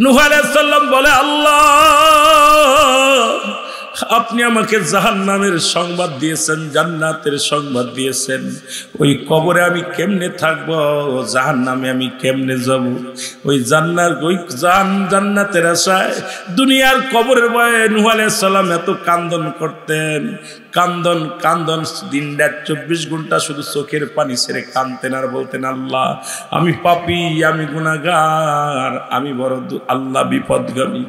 নূহ আলাইহিস সালাম বলে, আল্লাহ আপনি আমাকে জাহান্নামের সংবাদ দিয়েছেন, জান্নাতের সংবাদ দিয়েছেন, ওই কবরে আমি কেমনে থাকব, জাহান্নামে আমি কেমনে যাব? ওই জান্নাতের আশায় দুনিয়ার কবরের ভয়ে নূহ আলাইহিস সালাম এত কান্দন করতেন, কান্দন দিন রাত 24 ঘন্টা শুধু চোখের পানি ছেড়ে কাঁদতেন আর বলতেন, আল্লাহ আমি পাপী, আমি গুনাহগার, আমি বড় আল্লাহ বিপদগামী।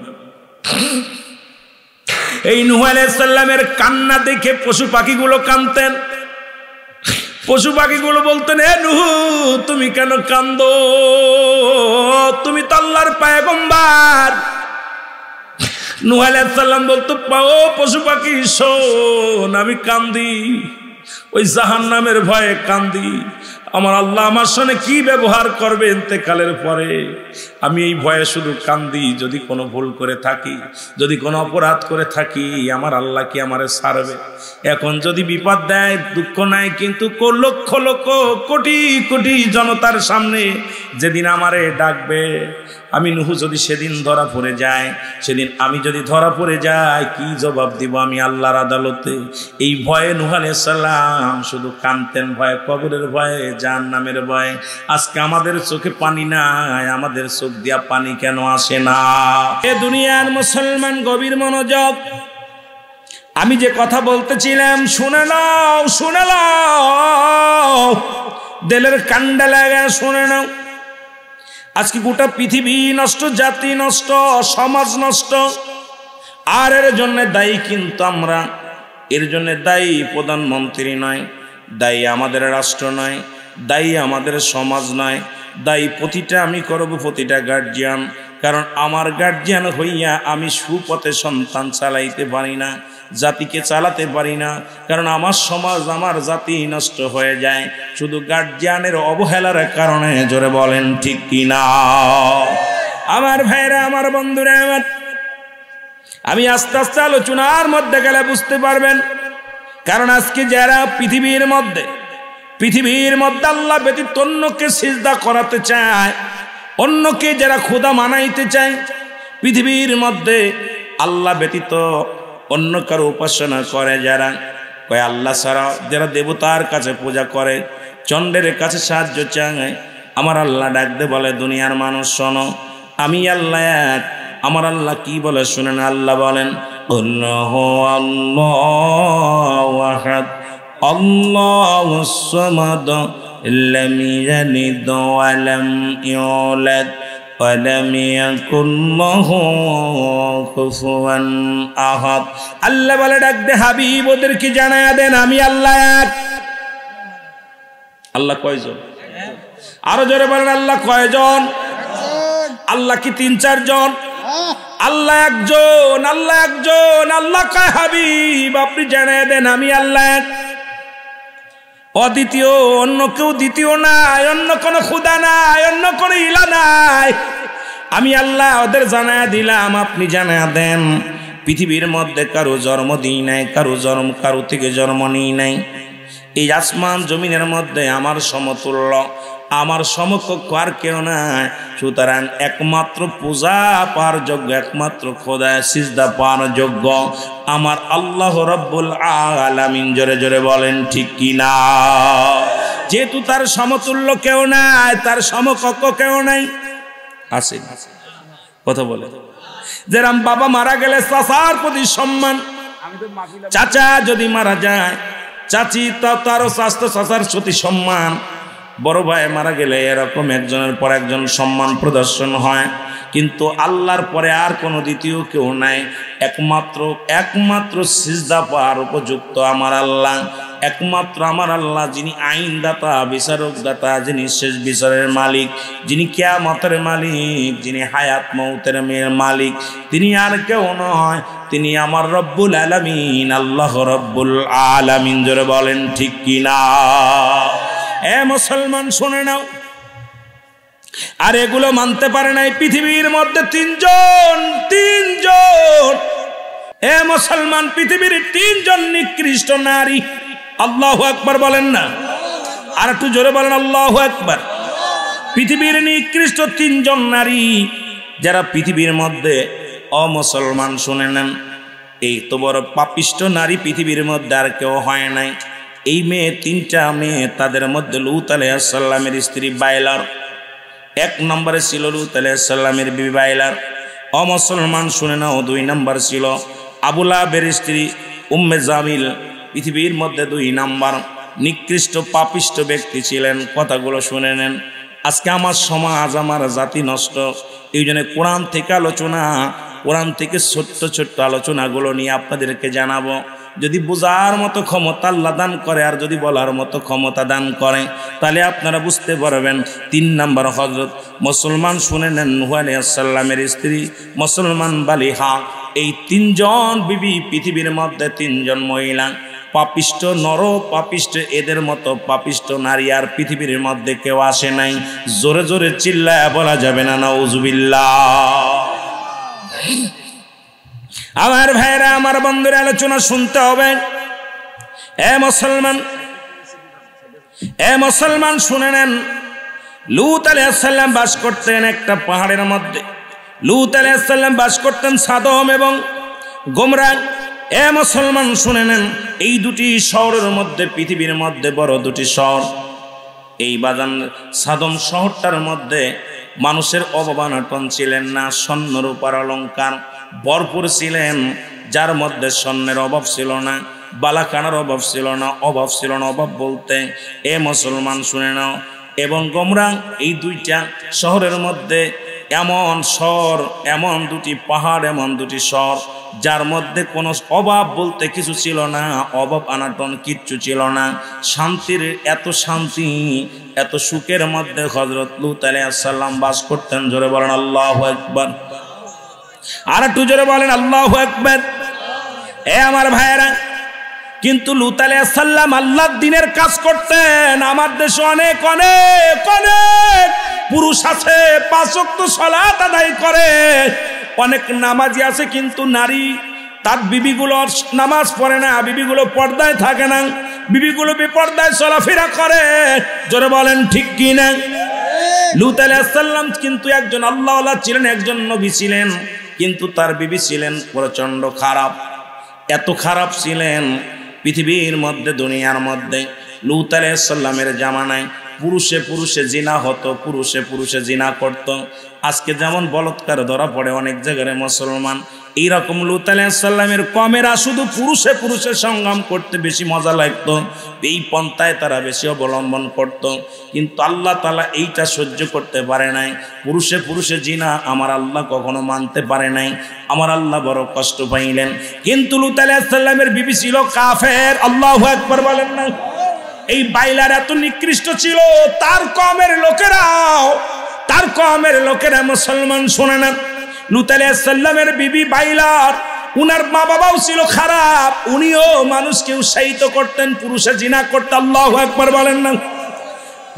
এই নূহ আলাইহিস সালামের কান্না দেখে পশু পাখিগুলো কাঁদতেন। পশু পাখিগুলো বলতেন, এ নূহ তুমি কেন কান্দো, তুমি তো আল্লাহর পয়গম্বর। নূহ আলাইহিস সালাম বলতো, ও পশু পাখি শোন, আমি কান্দি ওই জাহান্নামের ভয়ে কান্দি। আমার আল্লাহ আমার সঙ্গে কি ব্যবহার করবে ইন্তেকালের পরে, আমি এই ভয়ে শুধু কান্দি। যদি কোনো ভুল করে থাকি, যদি কোনো অপরাধ করে থাকি, আমার আল্লাহ কি আমারে ছাড়বে? এখন যদি বিপদ দেয় দুঃখ নাই, কিন্তু লক্ষ লক্ষ কোটি কোটি জনতার সামনে যেদিন আমারে ডাকবে, আমি নূহ যদি সেদিন ধরা পড়ে যায়, সেদিন আমি যদি ধরা পড়ে যাই, কি জবাব দিব আমি আল্লাহর আদালতে? এই ভয়ে নূহ আলাইহিস সালাম শুধু কাঁদতেন, ভয়ে, কবরের ভয়ে, জাহান্নামের ভয়ে। আজকে আমাদের চোখে পানি নাই, আমাদের চোখ দিয়া পানি কেন আসে না? এ দুনিয়ার মুসলমান গভীর মনোযোগ, আমি যে কথা বলতেছিলাম শুনে নাও, শুনে নাও, দিলের কান্ডা লাগা শুনে নাও। আজকে গোটা পৃথিবী নষ্ট, জাতি নষ্ট, সমাজ নষ্ট। আর এর জন্য দায়ী কিন্তু আমরা, এর জন্য দায়ী প্রধানমন্ত্রী নয়, দায়ী আমাদের রাষ্ট্র নয়, দায়ী আমাদের সমাজ নয়, দায়ী প্রতিটা আমি করব প্রতিটা গার্জিয়ান। কারণ আমার গার্জিয়ান হইয়া আমি সুপথে সন্তান চালাইতে পারি না, জাতিকে চালাতে পারি না। কারণ আমার সমাজ, আমার জাতি নষ্ট হয়ে যায় শুধু গার্জিয়ানের অবহেলার কারণে। জোরে বলেন ঠিক কিনা? আমার ভাইরা, আমার বন্ধুরা, আমার আমি আস্তে আস্তে আলোচনার মধ্যে গেলে বুঝতে পারবেন। কারণ আজকে যারা পৃথিবীর মধ্যে আল্লাহ ব্যতীত অন্যকে সিজদা করাতে চায়, অন্যকে যারা খোদা মানাইতে চায়, পৃথিবীর মধ্যে আল্লাহ ব্যতীত অন্য কারো উপাসনা করে, যারা কয় আল্লাহ ছাড়া, যারা দেবতার কাছে পূজা করে, চন্দ্রের কাছে সাহায্য চায়, আমার আল্লাহ ডাকতে বলে, দুনিয়ার মানুষ শোনো, আমি আল্লাহ এক। আমার আল্লাহ কি বলে শুনেন? আল্লাহ বলেন, আল্লাহু আহাদ আল্লাহুস সামাদ লাম ইয়ালিদ ওয়া লাম ইউলাদ ওয়া লাম ইয়াকুল লাহু কুফুয়ান আহাদ। আল্লাহ বলে, ডাক দে হাবিব, ওদেরকে জানায়া দেন আমি আল্লাহ এক। আল্লাহ কয়জন? আরো জোরে বলেন, আল্লাহ কয়জন? আল্লাহ কি 3-4 জন? আল্লাহ একজন, আল্লাহ একজন। আল্লাহ কয়, হাবিব আপনি জানায়া দেন আমি আল্লাহ এক, অদ্বিতীয়, অন্য কেউ দ্বিতীয় নাই, অন্য কোনো খুদা নাই, অন্য কোনো ইলা নাই। আমি আল্লাহ ওদের জানায়া দিলাম, আপনি জানায়া দেন। পৃথিবীর মধ্যে কারো জন্ম দিই নাই, কারো থেকে জন্ম নিই নাই। এই আসমান জমিনের মধ্যে আমার সমতুল্য, আমার সমকক্ষ আর কেউ নাই। সুতরাং একমাত্র পূজা পাওয়ার যোগ্য, একমাত্র খোদায় সিজদা পাওয়ার যোগ্য আমার আল্লাহ রব্বুল আলামিন। জোরে জোরে বলেন ঠিক কিনা? যেহেতু তার সমতুল্য কেউ নাই, তার সমকক্ষ কেউ নাই, আছে কথা বলে। যেরকম বাবা মারা গেলে চাচার প্রতি সম্মান, চাচা যদি মারা যায় চাচি তারও স্বাস্থ্য, চাচার প্রতি সম্মান। বড় ভাই মারা গেলে এরকম একজনের পর একজন সম্মান প্রদর্শন হয়। কিন্তু আল্লাহর পরে আর কোনো দ্বিতীয় কেউ নাই। একমাত্র সিজদা পাওয়ার উপযুক্ত আমার আল্লাহ, একমাত্র আমার আল্লাহ, যিনি আইনদাতা, বিচারক দাতা, যিনি শেষ বিচারের মালিক, যিনি কিয়ামতের মালিক, যিনি হায়াত মউতের মালিক, তিনি আর কেউ নয়, তিনি আমার রব্বুল আলামিন, আল্লাহ রব্বুল আলামিন। জোরে বলেন ঠিক কিনা? এ মুসলমান শুনে নাও। আর এগুলো মানতে পারে নাই পৃথিবীর মধ্যে 3 জন। এ মুসলমান, পৃথিবীর 3 জন নিকৃষ্ট নারী। আল্লাহু আকবার বলেন না? আর একটু জোরে বলেন আল্লাহু আকবার। পৃথিবীর নিকৃষ্ট 3 জন নারী, যারা পৃথিবীর মধ্যে অমুসলমান শুনে নেন, এই তো বড় পাপিষ্ট নারী পৃথিবীর মধ্যে আর কেউ হয় নাই। এই মেয়ে, 3টা মেয়ে, তাদের মধ্যে লূত আলাইহিস সালামের স্ত্রী বাইলার 1 নম্বরে ছিল, লূত আলাইহিস সালামের বিবি বাইলার। অমুসলমান শুনে নাও, 2 নম্বর ছিল আবু লাহাবের স্ত্রী উম্মে জামিল, পৃথিবীর মধ্যে 2 নম্বর নিকৃষ্ট পাপিষ্ট ব্যক্তি ছিলেন। কথাগুলো শুনে নেন। আজকে আমার সমাজ, আমার জাতি নষ্ট। এই জন্য কোরআন থেকে আলোচনা, কোরআন থেকে ছোট্ট ছোট্ট আলোচনাগুলো নিয়ে আপনাদেরকে জানাবো। যদি বোঝার মতো ক্ষমতা আল্লাহ দান করে আর যদি বলার মতো ক্ষমতা দান করে, তাহলে আপনারা বুঝতে পারবেন। 3 নম্বর হযরত মুসলমান শুনে নেন, নূহ আলাইহিস সালামের স্ত্রী মুসলমান বালিহা। এই 3 জন বিবি, পৃথিবীর মধ্যে 3 জন মহিলা পাপিষ্ট, নর পাপিষ্ট, এদের মতো পাপিষ্ট নারী আর পৃথিবীর মধ্যে কেউ আসে নাই। জোরে জোরে চিল্লায় বলা যাবে না নাউজুবিল্লাহ। আমার ভাইরা, আমার বন্ধুরা, আলোচনা শুনতে হবে। এ মুসলমান শুনে নেন, লূত আলাইহিস সালাম বাস করতেন একটা পাহাড়ের মধ্যে। লূত আলাইহিস সালাম বাস করতেন সাদম এবং গোমরা। এ মুসলমান শুনে নেন, এই 2টি শহরের মধ্যে, পৃথিবীর মধ্যে বড় 2টি শহর। এই বাজান সাদম শহরটার মধ্যে মানুষের অভাব-অনটন ছিলেন না, স্বর্ণ রূপার অলঙ্কার ভরপুর ছিলেন, যার মধ্যে স্বর্ণের অভাব ছিল না, বালাখানার অভাব ছিল না, অভাব ছিল না। অভাব বলতে এ মুসলমান শুনে নাও, এবং গোমরা, এই 2টা শহরের মধ্যে এমন শহর, এমন 2টি পাহাড়, এমন 2টি শহর, যার মধ্যে কোনো অভাব বলতে কিছু ছিল না, অভাব অনটন কিচ্ছু ছিল না। শান্তির এত শান্তি, এত সুখের মধ্যে হযরত লূত আলাইহিস সালাম বাস করতেন। জোরে বলেন আল্লাহু আকবার। আর একটু জোরে বলেন আল্লাহু আকবার। এ আমার ভাইয়েরা, কিন্তু লূত আলাইহিস সালাম আল্লাহর দ্বীনের কাজ করতেন। আমার দেশে অনেক অনেক অনেক পুরুষ আছে, 5 ওয়াক্ত সালাত আদায় করে, অনেক নামাজি আছে, কিন্তু নারী তার বিবিগুলো নামাজ পড়ে না, বিবিগুলো পর্দায় থাকে না, বিবিগুলো বেপর্দায় চলাফেরা করে। জোরে বলেন ঠিক কি না? লূত আলাইহিস সালাম কিন্তু একজন আল্লাহওয়ালা ছিলেন, একজন নবী ছিলেন, কিন্তু তার বিবি ছিলেন প্রচণ্ড খারাপ। এত খারাপ ছিলেন, পৃথিবীর মধ্যে, দুনিয়ার মধ্যে লূত আলাইহিস সালামের জামানায় পুরুষে পুরুষে জিনা হতো, পুরুষে পুরুষে জিনা করত। আজকে যেমন বলৎকার ধরা পড়ে অনেক জায়গায় মুসলমান, এইরকম লূত আলাইহিস সালামের কমেরা শুধু পুরুষে পুরুষে সংগ্রাম করতে বেশি মজা লাগতো, এই পন্থায় তারা বেশি অবলম্বন করত। কিন্তু আল্লাহ তাআলা এইটা সহ্য করতে পারে নাই। পুরুষে পুরুষে জিনা আমার আল্লাহ কখনো মানতে পারে নাই, আমার আল্লাহ বড় কষ্ট পাইলেন। কিন্তু লূত আলাইহিস সালামের বিবি ছিল কাফের। আল্লাহু আকবার বলেন না? এই বাইলার এত নিকৃষ্ট ছিল, তার কমের লোকেরা মুসলমান শোনে না। লূত আলাইহিস সালামের বিবি বাইলার, উনার মা বাবাও ছিল খারাপ, উনিও মানুষকে উৎসাহিত করতেন, পুরুষে জিনা করতেন। আল্লাহু আকবার বলেন না?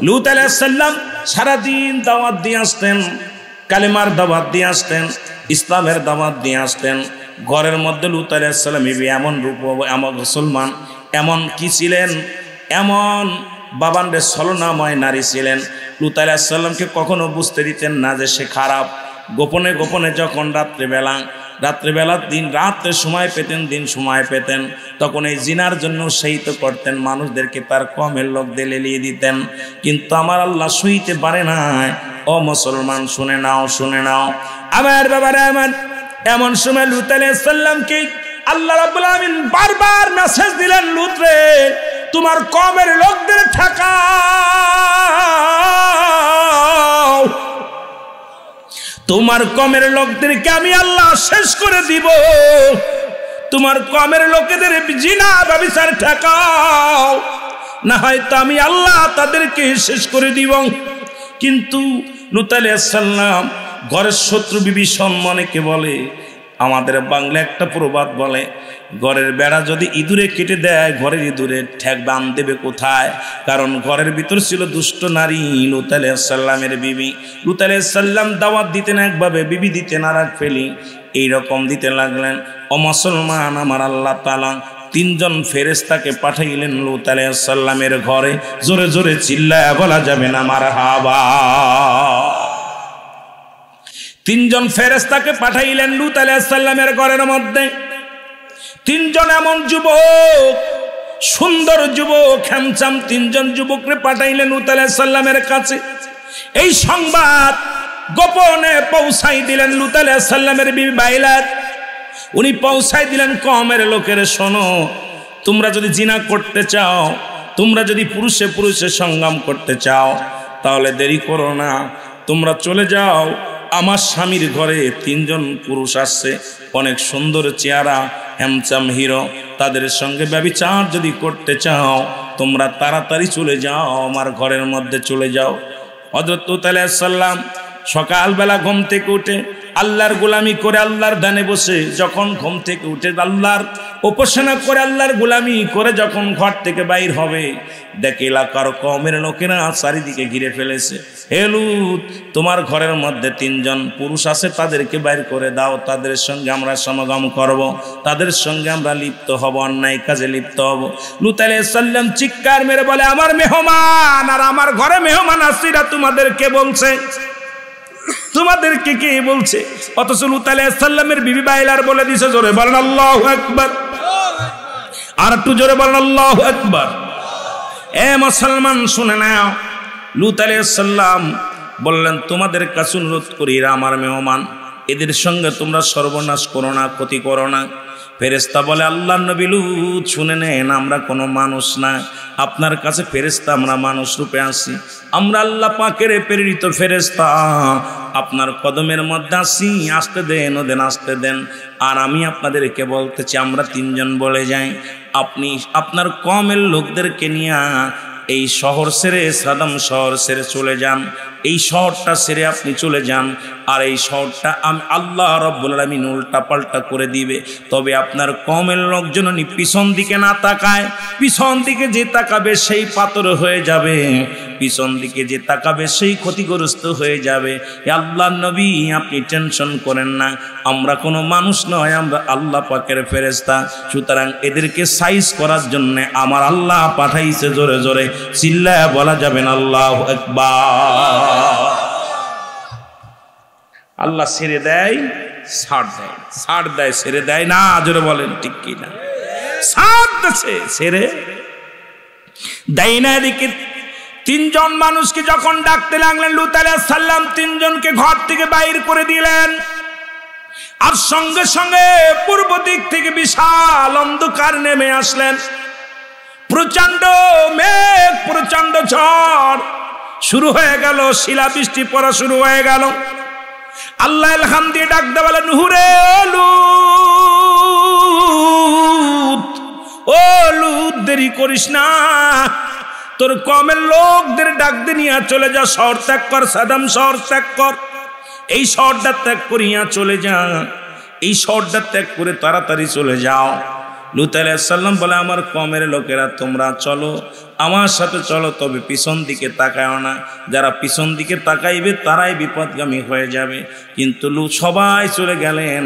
লূত আলাইহিস সালাম সারাদিন দাওয়াত দিয়ে আসতেন, কালেমার দাওয়াত দিয়ে আসতেন, ইসলামের দাওয়াত দিয়ে আসতেন। ঘরের মধ্যে লূত আলাইহিস সালাম বিবি এমন রূপ, এমন মুসলমান, এমন কি ছিলেন, এমন বাবানরে ছলনাময় নারী ছিলেন। লূত আলাইহিস সালামকে কখনো বুঝতে দিতেন না যে সে খারাপ। গোপনে গোপনে যখন রাত্রেবেলা রাত্রে সময় পেতেন, দিন সময় পেতেন, তখন এই জিনার জন্য উৎসাহিত করতেন, মানুষদেরকে তার কমের লোকদের লেলিয়ে দিতেন। কিন্তু আমার আল্লাহ সইতে পারে না। ও মুসলমান শুনে নাও আমার বাবারা, আমার এমন সময় লূত আলাইহিস সালামকে আল্লাহ রাব্বুল আলামিন বারবার মেসেজ দিলেন, লূত রে, তোমার কমের লোকদের ঠেকাও, তোমার কমের লোকদেরকে আমি আল্লাহ শেষ করে দিব, তোমার কমের লোকেদের জিনা ব্যভিচার ঠেকাও, না হয়তো আমি আল্লাহ তাদেরকে শেষ করে দিব। কিন্তু লূত আলাইহিস সালাম ঘরের শত্রু বিভীষণ মনেকে বলে, আমাদের বাংলা একটা প্রবাদ বলে, ঘরের বেড়া যদি ইঁদুরে কেটে দেয়, ঘরের ইঁদুরে ঠ্যাক বান দেবে কোথায়? কারণ ঘরের ভিতর ছিল দুষ্ট নারী লূত আলাইহিস সালামের বিবি। লূত আলাইহিস সালাম দাওয়াত দিতেন একভাবে, বিবি দিতেন আর এক ফেলি, এইরকম দিতে লাগলেন। ও মুসলমান, আমার আল্লাহ তাআলা 3 জন ফেরেশতাকে পাঠাইলেন লূত আলাইহিস সালামের ঘরে। জোরে জোরে চিল্লায়া বলা যাবে না মারহাবা। তিনজন ফেরেশতাকে পাঠাইলেন লূত আলাইহিস সালামের ঘরের মধ্যে। তিনজন এমন যুবক, সুন্দর যুবক, হ্যান্ডসাম তিনজন যুবককে পাঠাইলেন লূত আলাইহিস সালামের কাছে। এই সংবাদ গোপনে পৌঁছাই দিলেন লূত আলাইহিস সালামের বিবি বাইলাত। উনি পৌঁছাই দিলেন কওমের লোকের, শোনো, তোমরা যদি জিনা করতে চাও, তোমরা যদি পুরুষে পুরুষে সংগ্রাম করতে চাও, তাহলে দেরি করো না, তোমরা চলে যাও। আমার স্বামীর ঘরে তিনজন পুরুষ আসছে, অনেক সুন্দর চেহারা, হ্যান্ডসাম হিরো, তাদের সঙ্গে ব্যভিচার যদি করতে চাও, তোমরা তাড়াতাড়ি চলে যাও, আমার ঘরের মধ্যে চলে যাও। হযরত লূত আলাইহিস সালাম সকালবেলা ঘুম থেকে উঠে আল্লাহর গোলামি করে, আল্লাহর ধ্যানে বসে, যখন ঘুম থেকে উঠে আল্লাহর উপাসনা করে, আল্লাহর গোলামি করে যখন ঘর থেকে বাইর হবে, দেখে এলাকার কওমের লোকেরা চারিদিকে ঘিরে ফেলেছে। হে লূত, তোমার ঘরের মধ্যে তিনজন পুরুষ আছে, তাদেরকে বাইর করে দাও, তাদের সঙ্গে আমরা সমাগম করব, তাদের সঙ্গে আমরা লিপ্ত হব, অন্যায় কাজে লিপ্ত হব। লূত আলাইহিস সালাম চিৎকার মেরে বলে, আমার মেহমান আর আমার ঘরে মেহমান আসিরা তোমাদেরকে বলছে, তোমাদেরকে কে বলছে? অথচ লূত আলাইহিস সালামের বিবি বাইলার বলে দিছে, জোরে বলেন আল্লাহু আকবার, আর একটু জোরে বলেন আল্লাহু আকবার। এ মুসলমান শুনে নাও, লূত আলাইহিস সালাম বললেন, তোমাদের কাছে অনুরোধ করি, এরা আমার মেহমান, এদের সঙ্গে তোমরা সর্বনাশ করো না, ক্ষতি করো না। ফেরেশতা বলে, আল্লাহর নবী লূত শুনে নেন, আমরা কোনো মানুষ না, আপনার কাছে ফেরেশতা, আমরা মানুষ রূপে আসি, আমরা আল্লাহ পাকের প্রেরিত ফেরেশতা, আপনার কদমের মধ্যে আসি, আসতে দেন, ওদের আসতে দেন। আর আমি আপনাদেরকে বলতেছি, আমরা তিনজন বলে যাই, আপনি আপনার কওমের লোকদেরকে নিয়ে এই শহর ছেড়ে, সাদাম শহর ছেড়ে চলে যান, এই শহরটা ছেড়ে আপনি চলে যান, আর এই শহরটা আমি আল্লাহ রাব্বুল আলামিন উল্টা পাল্টা করে দিবে। তবে আপনার কওমের লোকজন পিছন দিকে না তাকায়, পিছন দিকে যে তাকাবে সেই পাথর হয়ে যাবে, পিছন দিকে যে তাকাবে সেই ক্ষতিগ্রস্ত হয়ে যাবে। আল্লাহর নবী, আপনি টেনশন করেন না, আমরা কোনো মানুষ নয়, আমরা আল্লাহ পাকের ফেরেশতা, সুতরাং এদেরকে সাইজ করার জন্য আমার আল্লাহ পাঠাইছে। জোরে জোরে চিল্লায়া বলা যাবেন আল্লাহু আকবার। আল্লাহ ছেড়ে দেয়, ছাড় দেয়, ছাড় দেয়, ছেড়ে দেয় না, জোরে বলেন ঠিক কি না? ছাড় দিচ্ছে, ছেড়ে দেয় না। এদিকে তিনজন মানুষকে যখন ডাকতে লাগলেন লূত আলাইহিস সালাম, তিনজনকে ঘর থেকে বাইর করে দিলেন, আর সঙ্গে সঙ্গে পূর্ব দিক থেকে বিশাল অন্ধকার নেমে আসলেন, প্রচন্ড মেঘ, প্রচন্ড ঝড় শুরু হয়ে গেল, শিলাবৃষ্টি পড়া শুরু হয়ে গেল। আল্লাহ ইলহাম দিয়ে ডাকতে বলেন, নুহুরে, ও লূত, দেরি করিস না, তোর কওমের লোকদের ডাক দিয়ে নিয়ে চলে যা, শহর ত্যাগ কর, সাদাম শহর ত্যাগ কর, এই শহরটা ত্যাগ করিয়া চলে যা, এই শহরটা ত্যাগ করে তাড়াতাড়ি চলে যাও। লূত আলাইহিস সালাম বলে, আমার কওমের লোকেরা তোমরা চলো, আমার সাথে চলো, তবে পিছন দিকে তাকাও না, যারা পিছন দিকে তাকাইবে তারাই বিপদগামী হয়ে যাবে। কিন্তু সবাই চলে গেলেন।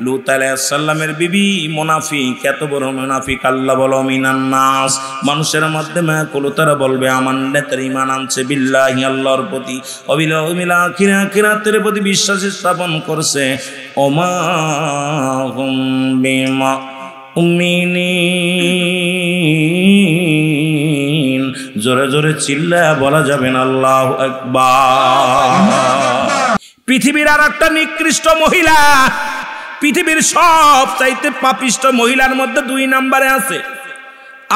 লূত আলাইহিস সালামের বিবি মুনাফিক, এত বড় মুনাফিক, আল্লাহ বলো মিনান নাস, মানুষের মধ্যে মায়াকুলু, তারা বলবে আমান্না, তার ঈমান আনছে, বিল্লাহি, আল্লাহর প্রতি, ওয়াবিল ইয়াউমিল আখির, আখিরাতের প্রতি বিশ্বাস স্থাপন করছে, ওমা হুম বিমা মুমিনিন। জোরে জোরে চিল্লায়া বলা যাবেন আল্লাহু আকবার। পৃথিবীর আর একটা নিকৃষ্ট মহিলা, পৃথিবীর সব চাইতে পাপিষ্ট মহিলার মধ্যে 2 নম্বরে আছে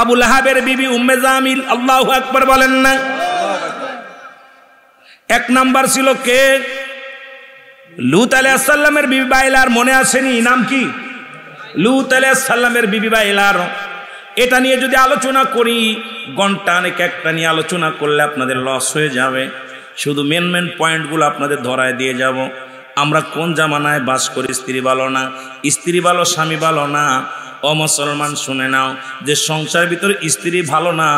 আবু লাহাবের বিবি উম্মে জামিল। আল্লাহু আকবার বলেন না? 1 নাম্বার ছিল কে? লূত আলাইহিস সালামের বিবি বাইলার। মনে আসেনি নাম কি? লূত আলাইহিস সালামের বিবি বাইলার। এটা নিয়ে যদি আলোচনা করি, ঘন্টা অনেক, একটা নিয়ে আলোচনা করলে আপনাদের লস হয়ে যাবে। শুধু মেন পয়েন্টগুলো আপনাদের ধরায় দিয়ে যাব। আমরা কোন জামানায় বাস করি? স্ত্রী ভালো না, স্ত্রী ভালো, স্বামী ভালো না। ও মুসলমান শুনে নাও, যে সংসারের ভিতরে স্ত্রী ভালো না,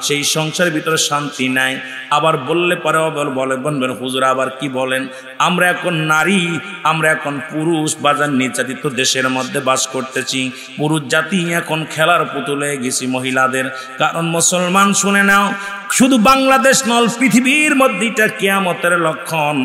সেই সংসারের ভিতরে শান্তি নাই। আবার বললে পরে বলবেন হুজুর আবার কি বলেন? আমরা এখন নারী, আমরা এখন পুরুষ বাজার নির্যাতিত দেশের মধ্যে বাস করতেছি। পুরুষ জাতি এখন খেলার পুতুল হয়ে গেছি মহিলাদের। কারণ মুসলমান শুনে নাও, শুধু বাংলাদেশ নল, পৃথিবীর মধ্যে এটা কিয়ামতের লক্ষণ।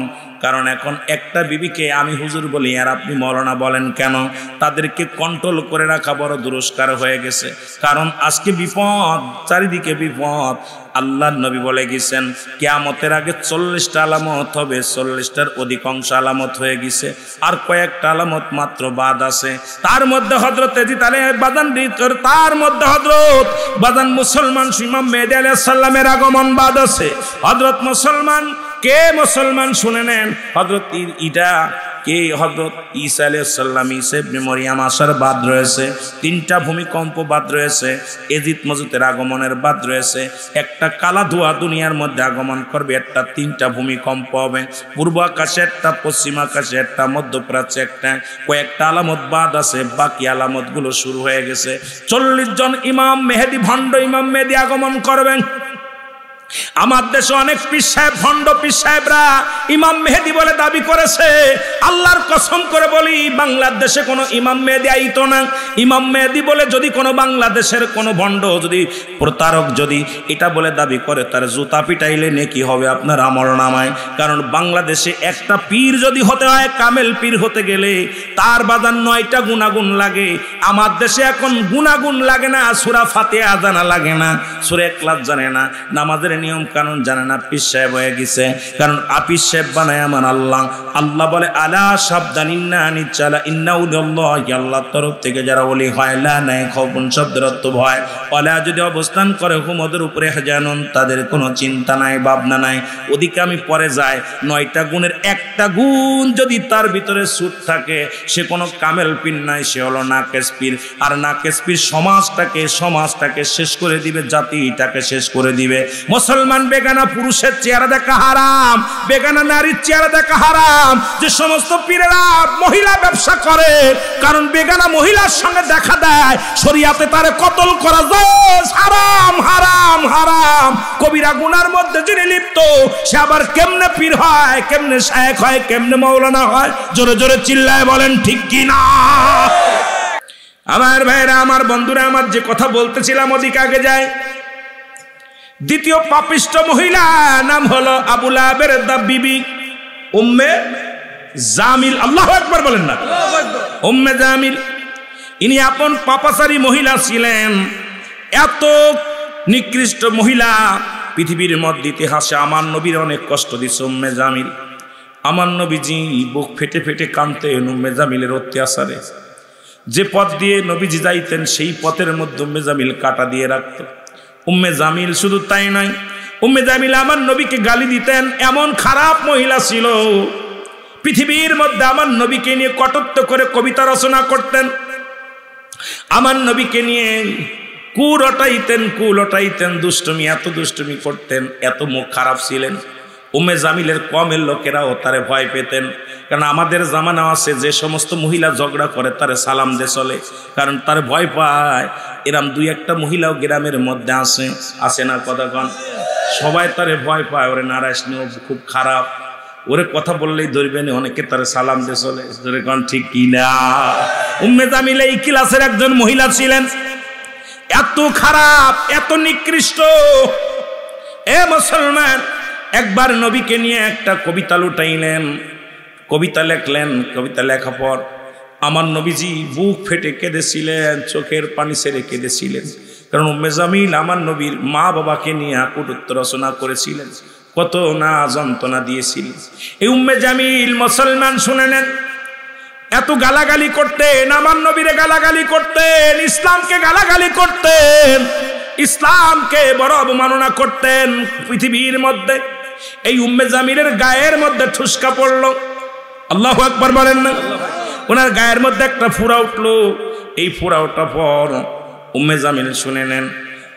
কারণ এখন একটা বিবিকে আমি হুজুর বলি আর আপনি মৌলানা বলেন কেন? তাদেরকে কন্ট্রোল করে রাখা বড় দুরস্কার হয়ে গেছে। কারণ আজকে বিপদ, চারিদিকে বিপদ। আল্লাহর নবী বলে গেছেন কিয়ামতের আগে 40টা আলামত হবে, 40টার অধিকাংশ আলামত হয়ে গেছে, আর কয়েকটা আলামত মাত্র বাদ আছে। তার মধ্যে হযরত তার মধ্যে হযরত বাদান মুসলমান ইমাম মেহেদী আলাইহিস সালামের আগমন বাদ আছে। হযরত মুসলমান কে? মুসলমান শুনে নেন, হযরত হযরত ঈসা আলাইহিস সালাম, ঈসা ইবনে মরিয়ম আসার বাদ রয়েছে, 3টা ভূমিকম্প বাদ রয়েছে, এজিদ মজুদের আগমনের বাদ রয়েছে, একটা কালা ধোঁয়া দুনিয়ার মধ্যে আগমন করবে, একটা 3টা ভূমিকম্প হবে, পূর্ব আকাশে একটা, পশ্চিম আকাশে একটা, মধ্যপ্রাচ্যে একটা, কয়েকটা আলামত বাদ আছে, বাকি আলামতগুলো শুরু হয়ে গেছে। 40 জন ইমাম মেহেদী, ভণ্ড ইমাম মেহেদী আগমন করবেন। আমার দেশে অনেক পীর সাহেব, ভণ্ড পীর সাহেবরা ইমাম মেহেদী বলে দাবি করেছে। আল্লাহর কসম করে বলি, বাংলাদেশে কোনো ইমাম মেহেদী আইতো না। ইমাম মেহেদী বলে যদি কোনো বাংলাদেশের কোনো ভণ্ড, যদি প্রতারক যদি এটা বলে দাবি করে, তার জুতা পিটাইলে নেকি হবে আপনার আমলনামায়। কারণ বাংলাদেশে একটা পীর যদি হতে হয়, কামেল পীর হতে গেলে তার বাজার 9টা গুণাগুণ লাগে। আমার দেশে এখন গুণাগুণ লাগে না, সূরা ফাতিহা জানা লাগে না, সূরা ইখলাস জানে না, নামাজের নিয়ম কানুন জানে না, পীর সাহেব হয়ে গেছে। কারণ আপীর সাহেব বানায় আমার আল্লাহ। আল্লাহ বলে আলা সাবধান, ইন্না নিচালা ইন্না উদাল্লাহি, আল্লাহর তরফ থেকে যারা ওলি হয়, লা নাই খবুন শব্দের অর্থ ভয়, ওলা যদি অবস্থান করে হুমদের উপরে হাজানুন, তাদের কোনো চিন্তা নাই, ভাবনা নাই। ওদিকে আমি পরে যাই, 9টা গুণের একটা গুণ যদি তার ভিতরে সুট থাকে, সে কোনো কামেল পীর নাই, সে হলো নাকেস পীর। আর নাকেস পীর সমাজটাকে শেষ করে দিবে, জাতিটাকে শেষ করে দিবে। মুসলমান বেগানা পুরুষের চেহারা দেখা হারাম, বেগানা নারীর চেহারা দেখা হারাম। যে সমস্ত পীরেরা মহিলা ব্যবসা করে, কারণ বেগানা মহিলার সঙ্গে দেখা দেয়, শরীয়তে তারে কতল করা যায়। হারাম হারাম হারাম। কবিরা গুনার মধ্যে যিনি লিপ্ত, সে আবার কেমনে পীর হয়, কেমনে শায়েখ হয়, কেমনে মাওলানা হয়? জোরে জোরে চিল্লায় বলেন ঠিক কি না? আমার ভাইরা, আমার বন্ধুরা, আমার যে কথা বলতেছিলাম ওদিকে আগে যায়। দ্বিতীয় পাপিষ্ট মহিলা নাম হলো আবু লাহাবের বিবি উম্মে জামিল। আল্লাহু আকবার বলেন না? উম্মে জামিল, ইনি আপন পাপাচারী মহিলা ছিলেন। এত নিকৃষ্ট মহিলা পৃথিবীর মধ্যে ইতিহাসে আমার নবীর অনেক কষ্ট দিছে উম্মে জামিল। আমার নবীজি বুক ফেটে ফেটে কাঁদতেন উম্মে জামিলের অত্যাচারে। যে পথ দিয়ে নবীজি যাইতেন, সেই পথের মধ্যে উম্মে জামিল কাটা দিয়ে রাখত। উম্মে জামিল শুধু তাই নয়, উম্মে জামিল আমার নবীকে গালি দিতেন, এমন খারাপ মহিলা ছিল। পৃথিবীর মধ্যে আমার নবীকে নিয়ে কটূক্ত করে কবিতা রচনা করতেন, আমার নবীকে নিয়ে কুল ওটাইতেন, দুষ্টুমি, এত দুষ্টুমি করতেন, এত মুখ খারাপ ছিলেন। উম্মে জামিলের কমের লোকেরাও তারে ভয় পেতেন। কারণ আমাদের জামানা আছে, যে সমস্ত মহিলা ঝগড়া করে তারে সালাম দিয়ে চলে, কারণ তার ভয় পায়। এরম 2-1টা মহিলাও গ্রামের মধ্যে আসে না? কতক্ষণ সবাই তারে ভয় পায়, ওরে নারায়ণ খুব খারাপ, ওরে কথা বললেই ধরবেন, অনেকে তারে সালাম দিয়ে চলে। কন ঠিক কি না? উম্মে জামিল এই ক্লাসের একজন মহিলা ছিলেন। এত খারাপ, এত নিকৃষ্ট। এ মুসলমান, একবার নবীকে নিয়ে একটা কবিতা লুটাইলেন, কবিতা লেখলেন। কবিতা লেখা পর আমার নবীজি বুক ফেটে কেঁদেছিলেন, চোখের পানি ছেড়ে কেঁদেছিলেন। কারণ উম্মে জামিল আমার নবীর মা বাবাকে নিয়ে কটূক্তি রচনা করেছিলেন, কত না যন্ত্রণা দিয়েছিলেন। এই উম্মে জামিল মুসলমান শুনে নেন, এত গালাগালি করতেন, আমার নবীরে গালাগালি করতেন, ইসলামকে গালাগালি করতেন, ইসলামকে বড় অবমাননা করতেন পৃথিবীর মধ্যে। এই উম্মে জামিলের গায়ের মধ্যে ঠুসকা পড়লো। আল্লাহু আকবার বলেন না? ওনার গায়ের মধ্যে একটা ফোঁড়া উঠলো। এই ফোঁড়া ওঠার পর উম্মে জামিল শুনে নেন,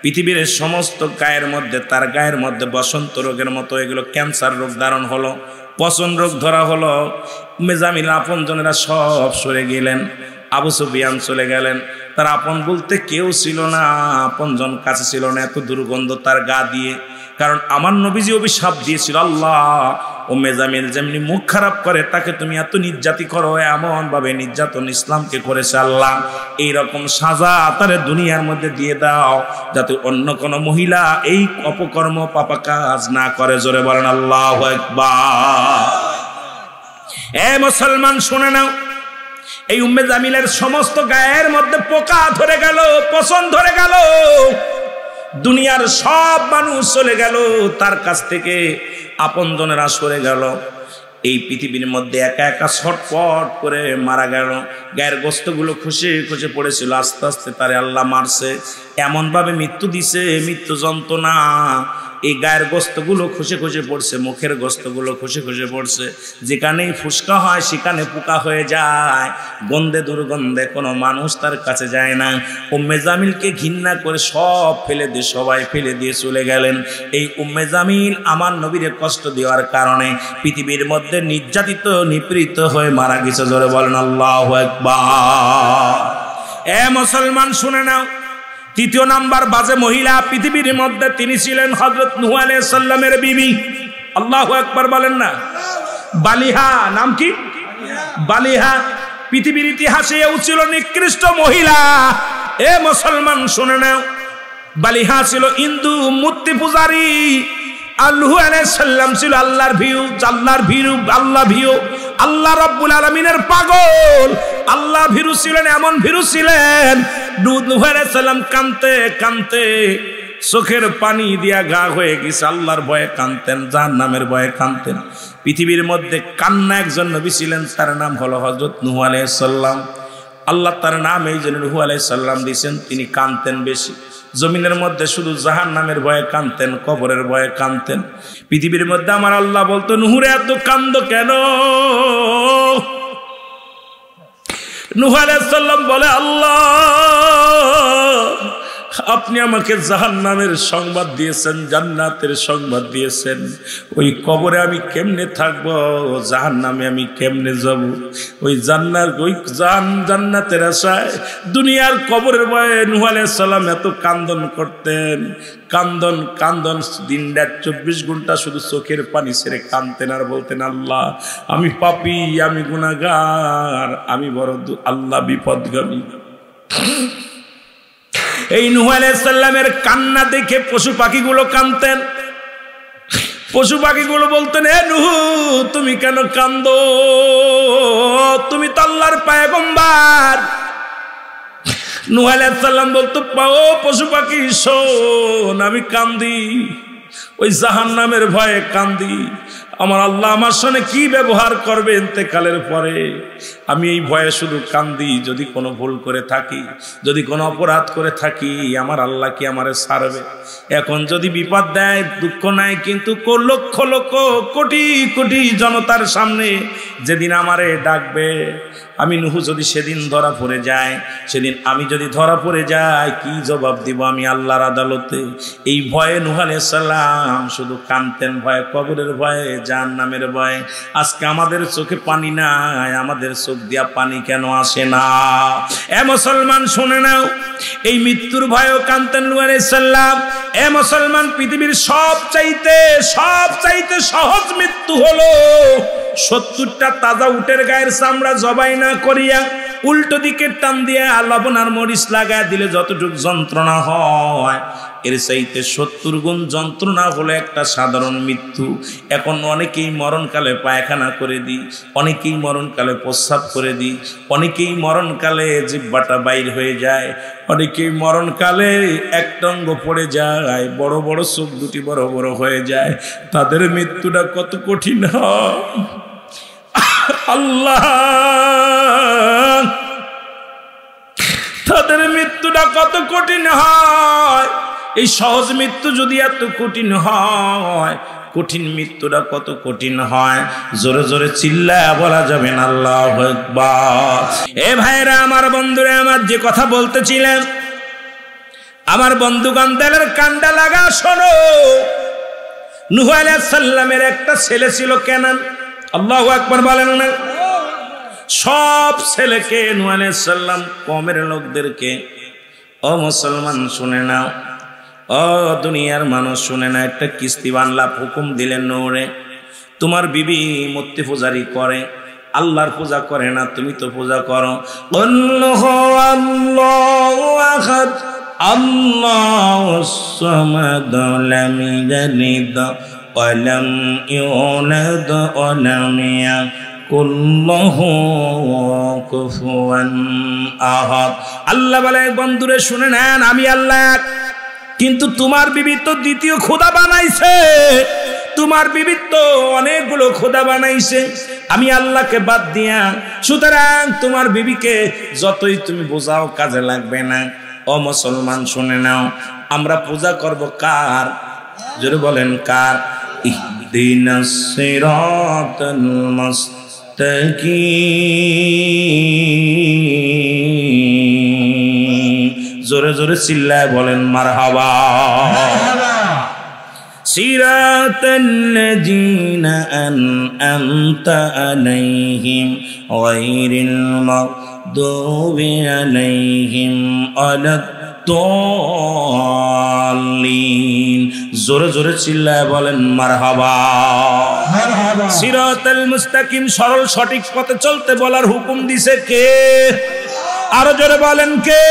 পৃথিবীর সমস্ত গায়ের মধ্যে, তার গায়ের মধ্যে বসন্ত রোগের মতো এগুলো ক্যান্সার রোগ ধারণ হলো, পচন রোগ ধরা হলো। উম্মে জামিল আপন জনেরা সব সরে গেলেন, আবু সুফিয়ান চলে গেলেন। তার আপন বলতে কেউ ছিল না, আপন জন কাছে ছিল না, এত দুর্গন্ধ তার গা দিয়ে। কারণ আমার নবীজি অভিশাপ দিয়েছিল, আল্লাহ উম্মে জামিল যেমনি মুখ খারাপ করে তাকে তুমি এত নির্যাতি করো, এমন ভাবে নির্যাতন ইসলামকে করেছে আল্লাহ, এইরকম সাজা তারে দুনিয়ার মধ্যে দিয়ে দাও যাতে অন্য কোনো মহিলা এই অপকর্ম পাপা কাজ না করে। জোরে বলেন আল্লাহু আকবার। এ মুসলমান শুনে নাও, এই উম্মে জামিলের সমস্ত গায়ের মধ্যে পোকা ধরে গেল, পছন্দ ধরে গেল, দুনিয়ার সব মানুষ চলে গেল, তার কাছ থেকে আপনজনেরা সরে গেল, এই পৃথিবীর মধ্যে একা একা ছটফট করে মারা গেল। গায়ের গোস্তগুলো খুশি খুশি পড়েছিল, আস্তে আস্তে তারে আল্লাহ মারছে, এমন ভাবে মৃত্যু দিছে, মৃত্যু যন্ত্রণা। এই গায়ের গোস্তগুলো খুশি খুশি পড়ছে, মুখের গোস্তগুলো খুশি খুশি পড়ছে, যেখানেই ফুসকা হয় সেখানে পোকা হয়ে যায়, গন্ধে দুর্গন্ধে কোনো মানুষ তার কাছে যায় না। উম্মে জামিলকে ঘৃণা করে সব ফেলে দিয়ে, সবাই ফেলে দিয়ে চলে গেলেন। এই উম্মে জামিল আমার নবীরে কষ্ট দেওয়ার কারণে পৃথিবীর মধ্যে নির্যাতিত নিপীড়িত হয়ে মারা গেছে। জোরে বলেন আল্লাহু আকবার। এ মুসলমান শুনে নাও, তৃতীয় নাম্বার বাজে মহিলা পৃথিবীর মধ্যে তিনি ছিলেন হযরত নূহ আলাইহিস সালামের বিবি। আল্লাহু আকবার বলেন না। বালিহা, নাম কি? বালিহা। পৃথিবীর ইতিহাসে এও ছিল নিকৃষ্ট মহিলা। এ মুসলমান শুনে নাও, বালিহা ছিল হিন্দু মূর্তি পূজারী, আর নূহ আলাইহিস সালাম ছিল আল্লাহর ভীরু, আল্লাহ রাব্বুল আলামিনের পাগল। আল্লাহ ভীরু ছিলেন, এমন ভীরু ছিলেন, নূহ আলাইহিস সালাম কাঁদতে কাঁদতে চোখের পানি দিয়া গা হয়ে গেছে, আল্লাহর ভয়ে কাঁদতেন, জাহান্নামের ভয়ে কাঁদতেন। পৃথিবীর মধ্যে কান্না একজন নবী ছিলেন, তার নাম হলো হযরত নূহ আলাইহিস সালাম। আল্লাহ তার নাম এই জন্য নূহ আলাইহিস সালাম দিয়েছেন, তিনি কাঁদতেন বেশি। জমিনের মধ্যে শুধু জাহান্নামের ভয়ে কাঁদতেন, কবরের ভয়ে কাঁদতেন। পৃথিবীর মধ্যে আমার আল্লাহ বলতো, নূহরে এত কান্দ কেন? নূহ আলাইহিস সালাম বলে, আল্লাহ আপনি আমাকে জাহান্নামের সংবাদ দিয়েছেন, জান্নাতের সংবাদ দিয়েছেন, ওই কবরে আমি কেমনে থাকব, জাহান্নামে আমি কেমনে যাব? ওই জান্নাতের আশায় দুনিয়ার কবরের ভয়ে নূহ আলাইহিস সালাম এত কান্দন করতেন, কান্দন দিন রাত 24 ঘন্টা শুধু চোখের পানি ছেড়ে কাঁদতেন আর বলতেন, আল্লাহ আমি পাপী, আমি গুনাহগার, আমি বড় আল্লাহ বিপদগামী। এই নূহ আলাইহিস সালামের কান্না দেখে পশু পাখিগুলো কাঁদতেন। পশু পাখিগুলো বলতেন, এ নূহ তুমি কেন কান্দো? তুমি তো আল্লাহর পয়গম্বর। নূহ আলাইহিস সালাম বলতো, ও পশু পাখি শোন, আমি কান্দি, ওই জাহান্নামের ভয়ে কান্দি। আমার আল্লাহ আমার সঙ্গে কি ব্যবহার করবে ইন্তেকালের পরে, আমি এই ভয়ে শুধু কান্দি। যদি কোনো ভুল করে থাকি, যদি কোনো অপরাধ করে থাকি, আমার আল্লাহ কি আমারে ছাড়বে? এখন যদি বিপদ দেয় দুঃখ নাই, কিন্তু লক্ষ লক্ষ কোটি কোটি জনতার সামনে যেদিন আমারে ডাকবে, আমি নূহ যদি সেদিন ধরা পড়ে যায়, সেদিন আমি যদি ধরা পড়ে যাই, কি জবাব দিব আমি আল্লাহর আদালতে? এই ভয়ে নূহ আলাইহিস সালাম শুধু কাঁদতেন, ভয়ে, কবরের ভয়ে, জাহান্নামের ভয়ে। আজকে আমাদের চোখে পানি নাই, আমাদের চোখ দিয়া পানি কেন আসে না? এ মুসলমান শুনে নাও, এই মৃত্যুর ভয়েও কাঁদতেন নূহ আলাইহিস সালাম। এ মুসলমান, পৃথিবীর সবচাইতে সহজ মৃত্যু হলো 70টা তাজা উটের গায়ের চামড়া জবাই না করিয়া উল্টো দিকে টান দিয়ে লবণ আর মরিচ লাগায় দিলে যতটুকু যন্ত্রণা হয়, এর চাইতে 70 গুণ যন্ত্রণা হলো একটা সাধারণ মৃত্যু। এখন অনেকেই মরণকালে পায়খানা করে দিই, অনেকেই মরণকালে প্রস্রাব করে দিই, অনেকেই মরণকালে জিহ্বাটা বাইর হয়ে যায়, অনেকেই মরণকালে একটা অঙ্গ পড়ে যায়, বড় বড় চোখ দুটি বড় বড় হয়ে যায়। তাদের মৃত্যুটা কত কঠিন হয় আল্লাহ, তাদের মৃত্যুটা কত কঠিন হয়। এই সহজ মৃত্যু যদি এত কঠিন হয়, কঠিন মৃত্যুটা কত কঠিন হয়, জোরে জোরে চিল্লায় বলা যাবে না আল্লাহু আকবার। এ ভাইরা আমার, বন্ধুরা আমার, যে কথা বলতেছিলেন, আমার বন্ধুগণ দিলের কান্ডা লাগা শোনো। নূহ আলাইহিস সালামের একটা ছেলে ছিল কেনান। আল্লাহু আকবার বলেন না। সব ছেলেকে নূহ আলাইহিস সালাম কওমের লোকদেরকে, ও মুসলমান শুনে নাও, ও দুনিয়ার মানুষ শুনে না, একটা কিস্তি বানলা হুকুম দিলেন নূরে, তোমার বিবি মূর্তি পূজারি করে, আল্লাহর পূজা করে না, তুমি তো পূজা করো। আল্লাহু আহাদ আল্লাহুস সামাদ লাম ইয়ালিদ ওয়া লাম ইউলাদ ওয়া লাম ইয়াকুল লাহু কুফুয়ান আহাদ। আল্লাহ বলে, বন্ধুরে শুনে নেন, আমি আল্লাহ, কিন্তু তোমার বিবি তো দ্বিতীয় খোদা বানাইছে, তোমার বিবি তো অনেকগুলো খোদা বানাইছে আমি আল্লাহকে বাদ দিয়া। সুতরাং তোমার বিবিকে যতই তুমি বোঝাও কাজে লাগবে না। ও মুসলমান শুনে নাও, আমরা পূজা করব কার? জোরে বলেন কার? ইহদিনাস সিরাতাল মুস্তাকিম। জোরে জোরে চিল্লায় বলেন মারহাবা। সিরাতাল্লাযীনা আন'আমতা আলাইহিম গায়রিল মাগদুবি আলাইহিম ওয়ালাদ-দাল্লিন। জোরে জোরে চিল্লায় বলেন মারহাবা। সিরাতাল মুস্তাকিম, সরল সঠিক পথে চলতে বলার হুকুম দিছে কে? আরো জোরে বলেন কে?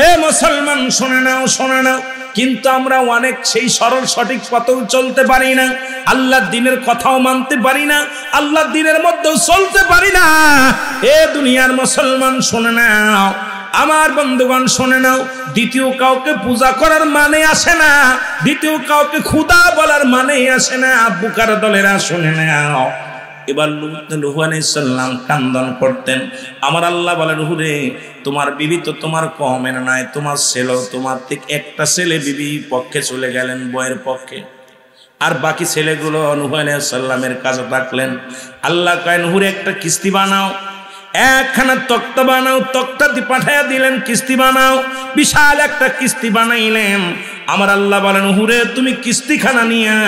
এ মুসলমান শুনে নাও, শুনে নাও। কিন্তু আমরা অনেক সেই সরল সঠিক পথেও চলতে পারি না, আল্লাহর দ্বীনের কথাও মানতে পারি না, আল্লাহর দ্বীনের মধ্যেও চলতে পারি না। এ দুনিয়ার মুসলমান শুনে নাও, আমার বন্ধুগণ শুনে নাও, দ্বিতীয় কাউকে পূজা করার মানে আসে না, দ্বিতীয় কাউকে খোদা বলার মানে আসে না। বুকার দলেরা শুনে নাও, এবার নূহ আলাইহিস সালাম কান্দন করতেন। আমার আল্লাহ বলে, নূহ রে, তোমার বিবি তো তোমার কওমের নাই, তোমার ছেলে, তোমার থেকে একটা ছেলে বিবি পক্ষে চলে গেলেন, বয়ের পক্ষে, আর বাকি ছেলেগুলো নূহ আলাইহিস সালামের কাছে থাকলেন। আল্লাহ কয়, নূহ রে, একটা কিস্তি বানাও, একখানা তক্তা বানাও, তক্তা দিয়ে পাঠাইয়া দিলেন, কিস্তি বানাও। বিশাল একটা কিস্তি বানাইলেন। আমার আল্লাহ বলেন, নূহ রে, তুমি কিস্তিখানা নিয়া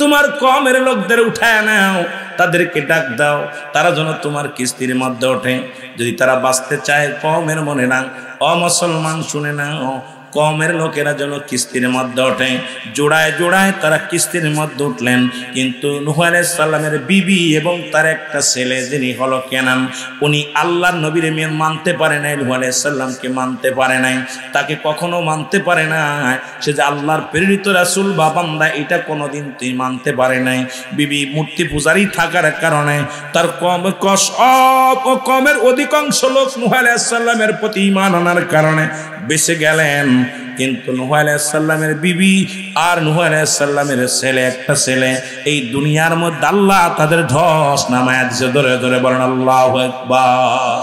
তোমার কওমের লোকদের উঠায় নাও, তাদেরকে ডাক দাও, তারা যেন তোমার কিস্তির মধ্যে ওঠে। যদি তারা বাঁচতে চায় কওমের মনে না, ও মুসলমান শুনে নাও, কওমের লোকেরা যেন কিস্তির মধ্যে ওঠে। জোড়ায় জোড়ায় তারা কিস্তির মধ্যে উঠলেন। কিন্তু নূহ আলাইহিস সালামের বিবি এবং তার একটা ছেলে যিনি হলো কেনান, উনি আল্লাহর নবীর মানতে পারে নাই, নূহ আলাইহিস সালামকে মানতে পারে নাই, তাকে কখনো মানতে পারে নাই সে যে আল্লাহর প্রেরিত রাসূল বা বান্দা, এটা কোনোদিন তুই মানতে পারে নাই। বিবি মূর্তি পূজারি থাকার কারণে তার কওমের অধিকাংশ লোক নূহ আলাইহিস সালামের প্রতি ঈমান আনার কারণে বেঁচে গেলেন। কিন্তু নূহ আলাইহিস সালামের বিবি আর নূহ আলাইহিস সালামের ছেলে, একটা ছেলে, এই দুনিয়ার মধ্যে আল্লাহ তাদের ধস নামায় দিয়েছে। ধরে ধরে বলেন আল্লাহু আকবার।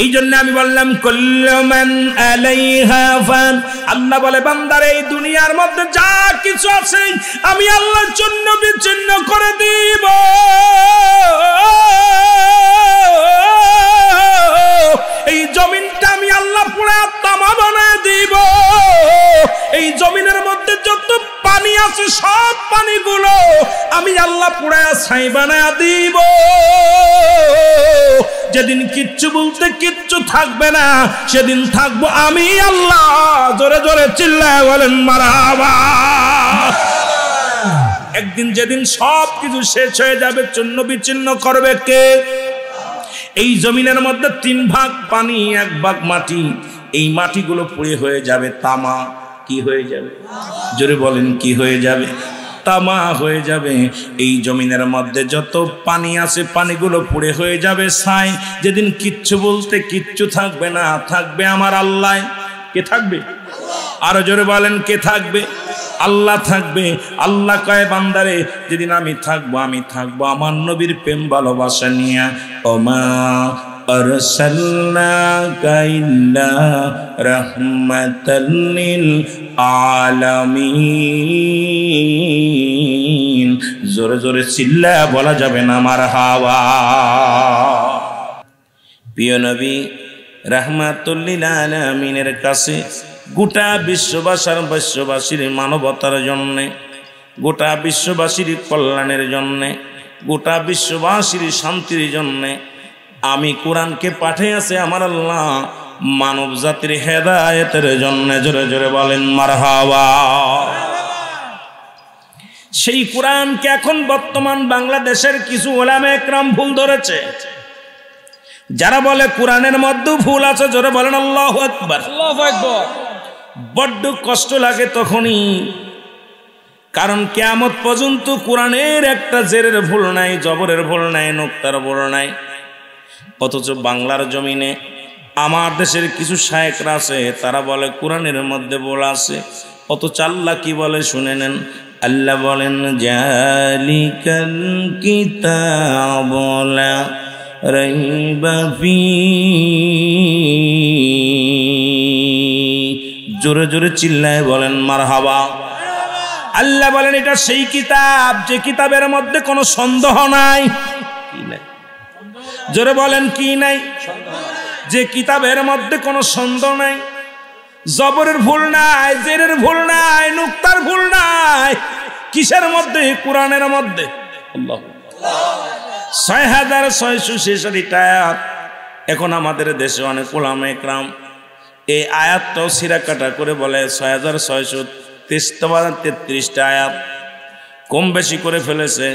এই জন্য আমি বললাম, কুল্লু মান আলাইহা ফান। আল্লাহ বলে, বান্দার এই দুনিয়ার মধ্যে যা কিছু আছে আমি আল্লাহর জন্য বিচ্ছিন্ন করে দিব। এই জমিনটা আমি আল্লাহ পুরা তামা বানায় দিব। এই জমিনের মধ্যে যত পানি আছে সব পানিগুলো আমি আল্লাহ পুরা ছাই বানায় দিব। যেদিন কিচ্ছু বলতে কিচ্ছু থাকবে না, সেদিন থাকবো আমি আল্লাহ। জোরে জোরে চিল্লায় বলেন মারহাবা। একদিন যেদিন সব কিছু শেষ হয়ে যাবে, চূর্ণ বিচ্ছিন্ন করবে কে? এই জমিনের মধ্যে 3 ভাগ পানি, 1 ভাগ মাটি। এই মাটিগুলো পুড়ে হয়ে যাবে তামা। কি হয়ে যাবে? জোরে বলেন, কি হয়ে যাবে? তামা হয়ে যাবে। এই জমিনের মধ্যে যত পানি আছে পানিগুলো পুড়ে হয়ে যাবে ছাই। যেদিন কিচ্ছু বলতে কিচ্ছু থাকবে না, থাকবে আমার আল্লাহ। কে থাকবে? আরো জোরে বলেন, কে থাকবে? আল্লাহ থাকবে। আল্লাহ কয়, বান্দারে, যেদিন আমি থাকবো, আমি থাকবো আমার নবীর প্রেম ভালোবাসা নিয়ে। ওমা আরসালনাকা ইল্লা রাহমাতাল লিল আলামিন। জোরে জোরে চিল্লায়া বলা যাবে না মারহাবা। প্রিয় নবী রাহমাতুল লিল আলামিনের কাছে গোটা বিশ্ববাসীর মানবতার জন্যে, গোটা বিশ্ববাসীর কল্যাণের জন্যে, গোটা বিশ্ববাসীর শান্তির জন্যে আমি কোরআনকে পাঠিয়েছি আমার আল্লাহ মানব জাতির হেদায়েতের জন্য। জোরে জোরে বলেন মারহাবা। সেই কোরআনকে এখন বর্তমান বাংলাদেশের কিছু ওলামা একরাম ভুল ধরেছে। যারা বলে কোরআনের মধ্যে ভুল আছে, জোরে বলেন আল্লাহু আকবার। আল্লাহু আকবার। বড্ড কষ্ট লাগে তখনই, কারণ কিয়ামত পর্যন্ত কোরআনের একটা জেরের ভুল নাই, জবরের ভুল নাই, নোক্তার ভুল নাই। অথচ বাংলার জমিনে আমার দেশের কিছু শায়েখরা আছে, তারা বলে কোরআনের মধ্যে ভুল আছে। অথচ আল্লাহ কি বলে শুনে নেন। আল্লাহ বলেন জালিকাল কিতাবু লা রাইবা ফীহি। জোরে জোরে চিল্লায় বলেন মারহাবা। আল্লাহ বলেন এটা সেই কিতাব যে কিতাবের মধ্যে কোনো সন্দেহ নাই। কি নাই? জোরে বলেন কি নাই? যে কিতাবের মধ্যে কোনো সন্দেহ নাই, জবরের ভুল নাই, জেরের ভুল নাই, নুক্তার ভুল নাই। কিসের মধ্যে? কোরআনের মধ্যে। ৬৬৬৬ আয়াত। এখন আমাদের দেশে অনেক ওলামা একরাম এই আয়াতটাও সিরা কাটা করে বলে ৬৬৩৩টা আয়াত কম বেশি করে ফেলেছে।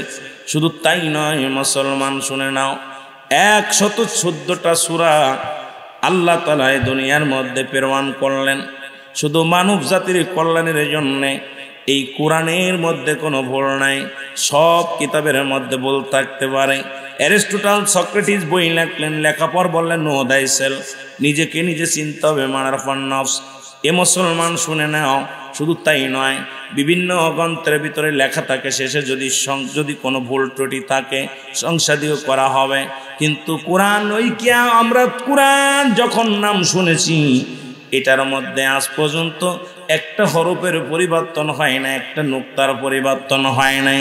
শুধু তাই নয় মুসলমান শুনে নাও, ১১৪টা সূরা আল্লাহ তাআলা এই দুনিয়ার মধ্যে প্রেরণ করলেন শুধু মানব জাতির কল্যাণের জন্যে। এই কোরআনের মধ্যে কোনো ভুল নাই। সব কিতাবের মধ্যে ভুল থাকতে পারে। অ্যারিস্টটল সক্রেটিস বই লেখলেন, লেখার পর বললেন নো দাই সেলফ, নিজেকে নিজে চিনতে হবে, মানার ফর নফস। এ মুসলমান শুনে নাও, শুধু তাই নয়, বিভিন্ন গ্রন্থের ভিতরে লেখা থাকে, শেষে যদি কোনো ভুল ত্রুটি থাকে সংশোধন করা হবে। কিন্তু কোরআন আমরা কোরআন যখন নাম শুনেছি, এটার মধ্যে আজ পর্যন্ত একটা হরফের পরিবর্তন হয় না, একটা নুক্তার পরিবর্তন হয় নাই।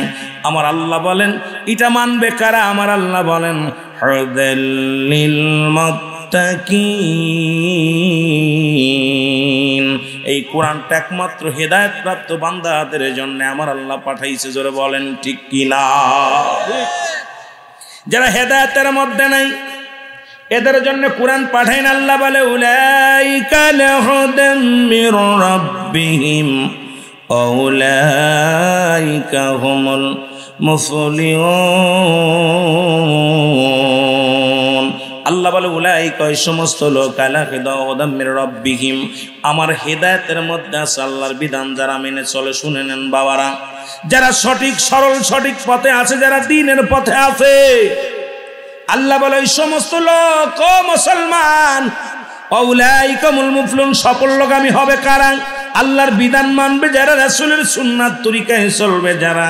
আমার আল্লাহ বলেন এটা মানবে কারা? আমার আল্লাহ বলেন হুদাল লিল মুত্তাকিন। এই কোরআনটা একমাত্র হেদায়েত প্রাপ্ত বান্দাদের জন্য আমার আল্লাহ পাঠাইছে। জোরে বলেন ঠিক কিনা? যারা হেদায়েতের মধ্যে নাই এদের জন্য কোরআন পাঠাইন। আল্লাহ বলে উলাইকা লাহুদাম মির রাব্বিহিম উলাইকা হুমুল মুফলিহুন। আল্লাহ বলে উলাইকা, এই সমস্ত লোক লাহুদাম মির রাব্বিহিম, আমার হেদায়েতের মধ্যে আছে, আল্লাহর বিধান যারা মেনে চলে। শুনে নেন বাবারা, যারা সঠিক সরল সঠিক পথে আছে, যারা দ্বীনের পথে আছে, আল্লাহ বলে ওই সমস্ত লোক, ও মুসলমান, উলাইকাহুমুল মুফলিহুন, সাফল্যগামী হবে কারা? আল্লাহর বিধান মানবে যারা, রাসূলের সুন্নাত তরিকায় চলবে যারা,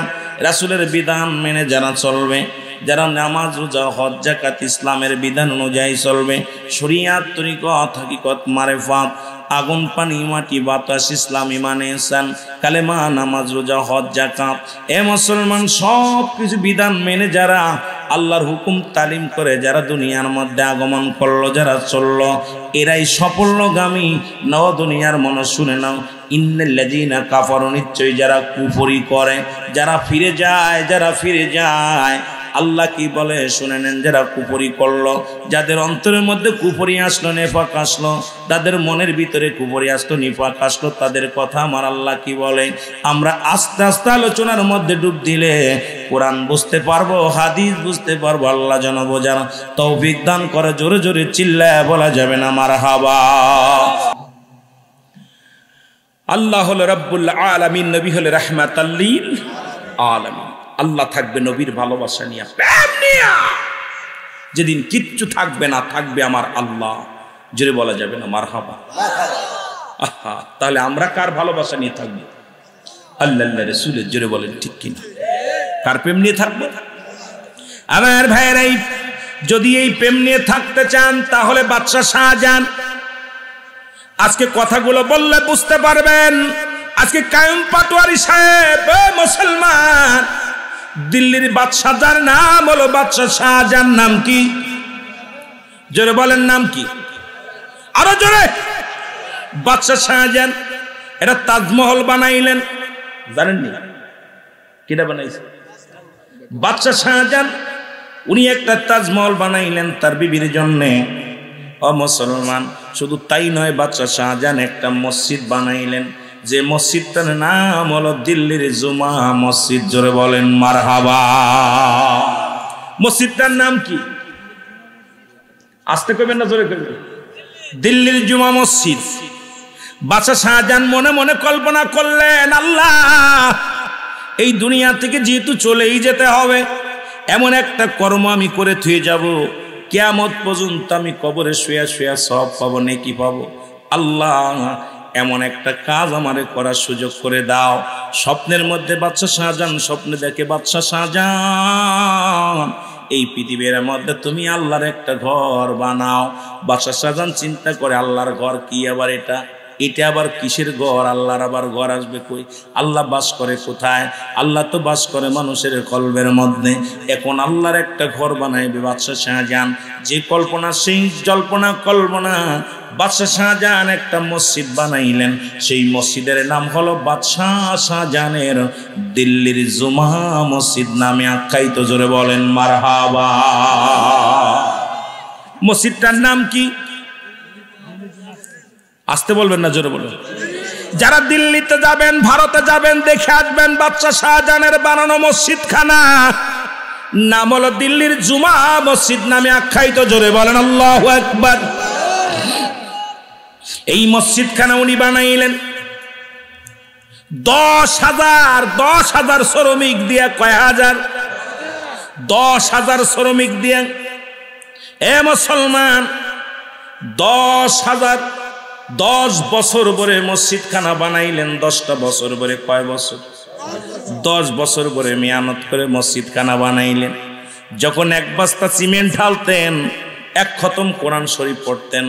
রাসূলের বিধান মেনে যারা চলবে, যারা নামাজ রোজা হজ যাকাত ইসলামের বিধান অনুযায়ী চলবে, শরিয়াত তরিকত হাকিকত মারেফাত আগুন পানি মাটি বাতাস ইসলাম ইমান ইহসান কালেমা নামাজ রোজা হজ যাকাত, এ মুসলমান সব কিছু বিধান মেনে যারা আল্লাহর হুকুম তালিম করে যারা দুনিয়ার মধ্যে আগমন করলো, যারা চললো, এরাই সাফল্যগামী। নও দুনিয়ার মানুষ শুনে নাও, ইন্নাল্লাযীনা কাফারু, নিশ্চয়ই যারা কুফরি করে, যারা ফিরে যায়, আল্লাহ কি বলে শুনে নেন। যারা কুফরি করলো, যাদের অন্তরের মধ্যে কুফরি আসলো, নেফাক আসলো, তাদের মনের ভিতরে কুফরি আসলো, নিফাক আসলো, তাদের কথা আমার আল্লাহ কি বলে আমরা আস্তে আস্তে আলোচনার মধ্যে ডুব দিলে কোরআন বুঝতে পারবো, হাদিস বুঝতে পারবো। আল্লাহ যেন বোঝার তৌফিক দান করে। জোরে জোরে চিল্লায় বলা যাবে না মারহাবা। আল্লাহ হলো রব্বুল আলামিন, নবী হলো রাহমাতাল লিল আলামিন। আল্লাহ থাকবে নবীর ভালোবাসা নিয়ে, প্রেম নিয়ে। যেদিন কিচ্ছু থাকবে না, থাকবে আমার আল্লাহ। জোরে বলা যাবে না মারহাবা। আহা, তাহলে আমরা কার ভালোবাসা নিয়ে থাকবো? আল্লাহ রাসূলের। জোরে বলেন ঠিক কিনা? কার প্রেম নিয়ে থাকবো? আমার ভাইয়েরাই, যদি এই প্রেম নিয়ে থাকতে চান তাহলে বাদশাহ শাহজাহান, আজকে কথাগুলো বললে বুঝতে পারবেন। আজকে কায়েম পাটোয়ারি সাহেব, মুসলমান, দিল্লির বাদশাহ যার নাম হলো বাদশাহ শাহজাহান, নাম কি? জোরে বলেন নাম কি? আরো জোরে। বাদশাহ শাহজাহান এটা তাজমহল বানাইলেন, জানেননি? কিটা বানাইছে? বাদশাহ শাহজাহান উনি একটা তাজমহল বানাইলেন তার বিবির জন্যে। ও মুসলমান, শুধু তাই নয়, বাদশাহ শাহজাহান একটা মসজিদ বানাইলেন, যে মসজিদটার নাম হলো দিল্লির জুমা মসজিদ। জোরে বলেন মারহাবা। মসজিদটার নাম কি? আসতে কইবেন না জোরে কইবেন? দিল্লির জুমা মসজিদ। বাদশাহ শাহজাহান মনে মনে কল্পনা করলেন, আল্লাহ এই দুনিয়া থেকে যেহেতু চলেই যেতে হবে, এমন একটা কর্ম আমি করে থুয়ে যাব, কিয়ামত পর্যন্ত আমি কবরে শুয়ে শুয়ে সব পাবো, নেকি পাবো। আল্লাহ এমন একটা কাজ আমারে করার সুযোগ করে দাও। স্বপ্নের মধ্যে বাদশাহ শাহজাহান স্বপ্নে দেখে, বাদশাহ শাহজাহান এই পৃথিবীর মধ্যে তুমি আল্লাহর একটা ঘর বানাও। বাদশাহ শাহজাহান চিন্তা করে, আল্লাহর ঘর কি আবার এটা আবার কিসের ঘর? আল্লাহর আবার ঘর আসবে কই? আল্লাহ বাস করে কোথায়? আল্লাহ তো বাস করে মানুষের কলবের মধ্যে। এখন আল্লাহর একটা ঘর বানাইবে বাদশাহ শাহজাহান। যে কল্পনা সেই কল্পনা বাদশাহ শাহজাহান একটা মসজিদ বানাইলেন। সেই মসজিদের নাম হলো বাদশাহ শাহজাহানের দিল্লির জুমা মসজিদ নামে আখ্যায়িত। জোরে বলেন মারহাবা। মসজিদটার নাম কি? আসতে বলবেন না, জোরে বলবেন। যারা দিল্লিতে যাবেন, ভারতে যাবেন, দেখে আসবেন বাদশাহ শাহজাহানের বানানো মসজিদ খানা, নাম হলো দিল্লির জুমা মসজিদ নামে আখ্যায়িত। জোরে বলেন আল্লাহু আকবার। এই মসজিদ খানা উনি বানাইলেন 10,000 শ্রমিক দিয়া। কয় হাজার? 10,000 শ্রমিক দিয়া। এ মুসলমান, 10,000 10 বছর পরে মসজিদ খানা বানাইলেন। 10টা বছর পরে, কয় বছর? 10 বছর পরে মেহনত করে মসজিদ খানা বানাইলেন। যখন এক বস্তা সিমেন্ট ঢালতেন, এক খতম কোরআন শরীফ পড়তেন,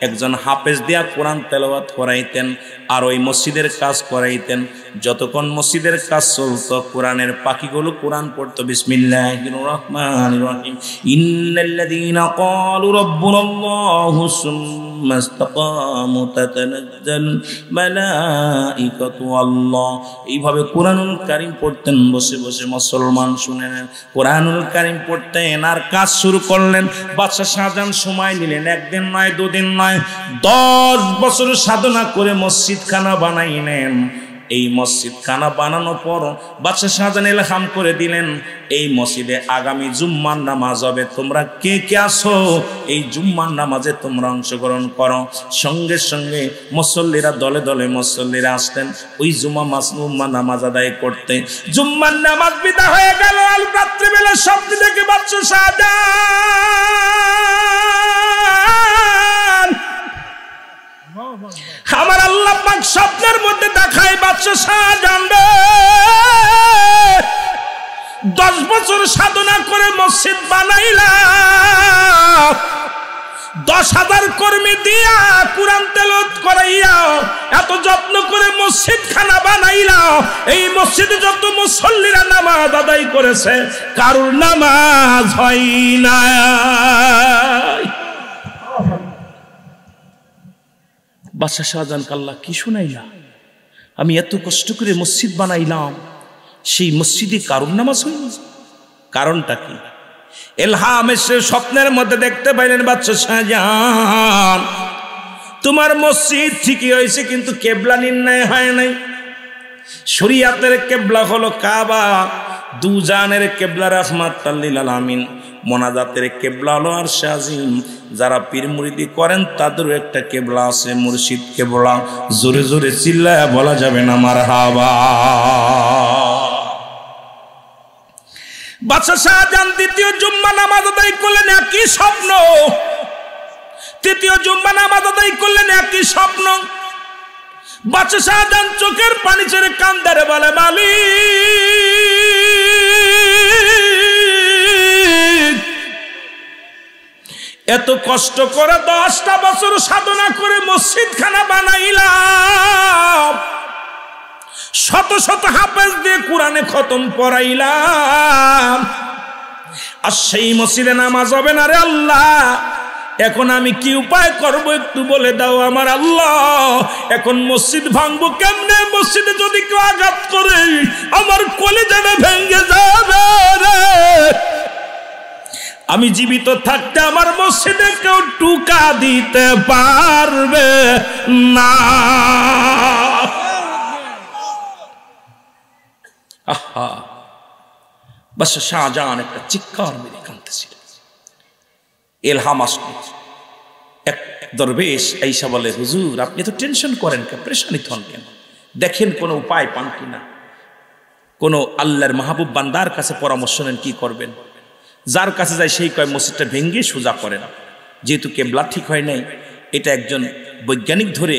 একজন হাফেজ দিয়া কোরআন তেলাওয়াত করাইতেন, আর ওই মসজিদের কাজ করাইতেন। যতক্ষণ মসজিদের কাজ চলতো, কোরআনের পাখিগুলো কোরআন পড়তো। বিসমিল্লাহির রহমানির রহিম। ইন্নাল্লাযীনা ক্বালু রাব্বুনাল্লাহু সুম্মা ইসতাকামু তাতানাজ্জালু মালাঈকাতু আল্লাহ। এইভাবে কোরআনুল কারীম পড়তেন বসে বসে। মুসলমান শুনে নেন, কোরআনুল কারীম পড়তেন আর কাজ শুরু করলেন। বাদশাহ শাহজাহান সময় নিলেন, একদিন নয়, দুদিন নয়, 10 বছর সাধনা করে মসজিদ খানা বানাইলেন। এই মসজিদ খানা বানানোর পর বাদশাহ শাহজাহান ইলহাম করে দিলেন, এই মসজিদে আগামী জুম্মার নামাজ হবে, তোমরা কে কে আসো এই জুম্মার নামাজে তোমরা অংশগ্রহণ করো। সঙ্গে সঙ্গে মুসল্লিরা দলে দলে মুসল্লিরা আসতেন ওই জুম্মা নামাজ আদায় করতে। জুম্মার নামাজ বিদা হয়ে গেল। আল রাত্রিবেলা স্বপ্ন দেখে বাদশাহ শাহজাহান, আমার আল্লাহ পাক স্বপ্নের মধ্যে দেখায়, বাদশাহ শাহজাহান 10 বছর সাধনা করে মসজিদ বানাইলা, 10,000 কর্মী দিয়া কুরআন তেলাওয়াত করাইয়া এত যত্ন করে মসজিদ খানা বানাইলা। এই মসজিদে যত মুসল্লিরা নামাজ আদায় করেছে, কারোর নামাজ হয় না। বাদশাহ শাহজাহান আল্লাহ কি শুনাইলা? আমি এত কষ্ট করে মসজিদ বানাইলাম, সেই মসজিদে কারোর নামাজ হয়নি। কারণটা কি? ইলহাম এসে স্বপ্নের মধ্যে দেখতে পাইলেন, বাদশাহ শাহজাহান তোমার মসজিদ ঠিকই হয়েছে, কিন্তু কেবলা নির্ণয় হয় নাই। শরীয়তের কেবলা হলো কাবা, দুজানের কেবলা রাহমাতাল লিল আলামিন, মোনাজাতের কেবলা হলো আরশে আজিম। যারা পীর মুরিদি করেন তাদেরও একটা কেবলা আছে, মুর্শিদ কেবলা। জোরে জোরে চিল্লায়া বলা যাবে না মারহাবা। বাদশাহ শাহজাহান দ্বিতীয় জুম্মা নামাজ আদায় করলেন, একই স্বপ্ন। তৃতীয় জুম্মা নামাজ আদায় করলেন, একই স্বপ্ন। বাদশাহ শাহজাহান চোখের পানি ছেড়ে কান্দারে বলে, মালিক এত কষ্ট করে 10টা বছর সাধনা করে মসজিদ খানা বানাইলাম, শত শত হাফেজ দিয়ে কোরআনে খতম পড়াইলাম, আর সেই মসজিদে নামাজ হবে না রে আল্লাহ। এখন আমি কি উপায় করব একটু বলে দাও আমার আল্লাহ। এখন মসজিদ ভাঙবো কেমনে? মসজিদে যদি কেউ আঘাত করে আমার কলিজাটা ভেঙে যাবে রে। আমি জীবিত থাকতে আমার মসজিদে কেউ টুকা দিতে পারবে না। আহা, বাদশাহ শাহজাহান একটা চিৎকার মেরে কাঁদতেছিল। ইলহাম আসলো, এক দরবেশ আইসা বলে, হুজুর আপনি তো টেনশন করেন কেন, পরেশানিত হন কেন, দেখেন কোনো উপায় পান কিনা, কোনো আল্লাহর মাহবুব বান্দার কাছে পরামর্শ নেন কি করবেন। যার কাছে যায় সেই কয় মসজিদটা ভেঙ্গে সোজা করেন, যেহেতু কেবলা ঠিক হয় নাই, এটা একজন বৈজ্ঞানিক ধরে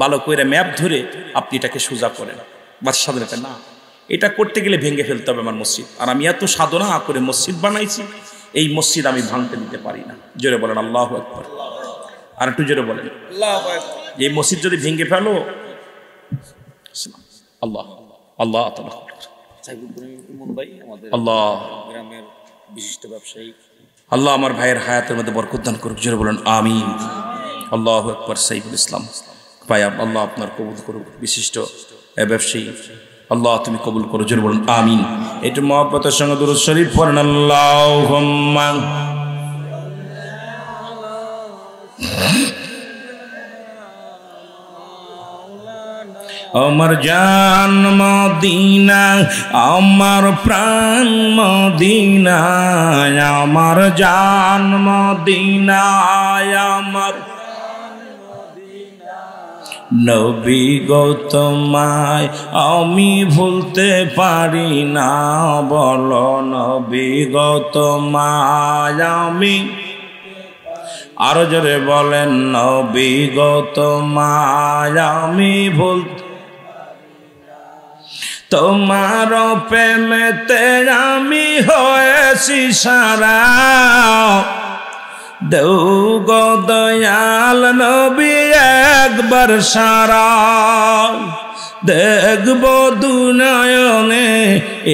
ভালো করে ম্যাপ ধরে আপনি এটাকে সোজা করেন। বাদশাহ না, এটা করতে গেলে ভেঙে ফেলতে হবে আমার মসজিদ, আর আমি এত সাধনা করে মসজিদ বানাইছি, এই মসজিদ আমি ভাঙতে দিতে পারি না। জোরে বলেন আল্লাহু আকবার, আর একটু জোরে বলেন আল্লাহু আকবার। এই মসজিদ যদি ভেঙে ফেলো, আল্লাহ আল্লাহ আল্লাহ গ্রামের বিশিষ্ট ব্যবসায়ী, আল্লাহ আমার ভাইয়ের হায়াতের মধ্যে বরকত দান করুক। জোরে বলেন আমিন। আল্লাহু আকবার। সাইফুল ইসলাম ভাই, আল্লাহ আপনার কবুল করুক, বিশিষ্ট ব্যবসায়ী, আল্লাহ তুমি কবুল করো। জোরে বলেন আমিন। একটু মহব্বতের সঙ্গে দুরূদ শরীফ পড়েন। আল্লাহুম্মা আমার জান মদিনা, আমার প্রাণ মদিনা, আমার জান মদিনা, আমার নবী গো তোমায় আমি ভুলতে পারি না, বলো নবী গো তোমায় আমি, আরো জোরে বলেন নবী গো তোমায় আমি ভুলতে, তোমার প্রেমেতে আমি হয়েছি সারা, দেও গো দয়াল নবী একবার সারা, দেখব দুনয়নে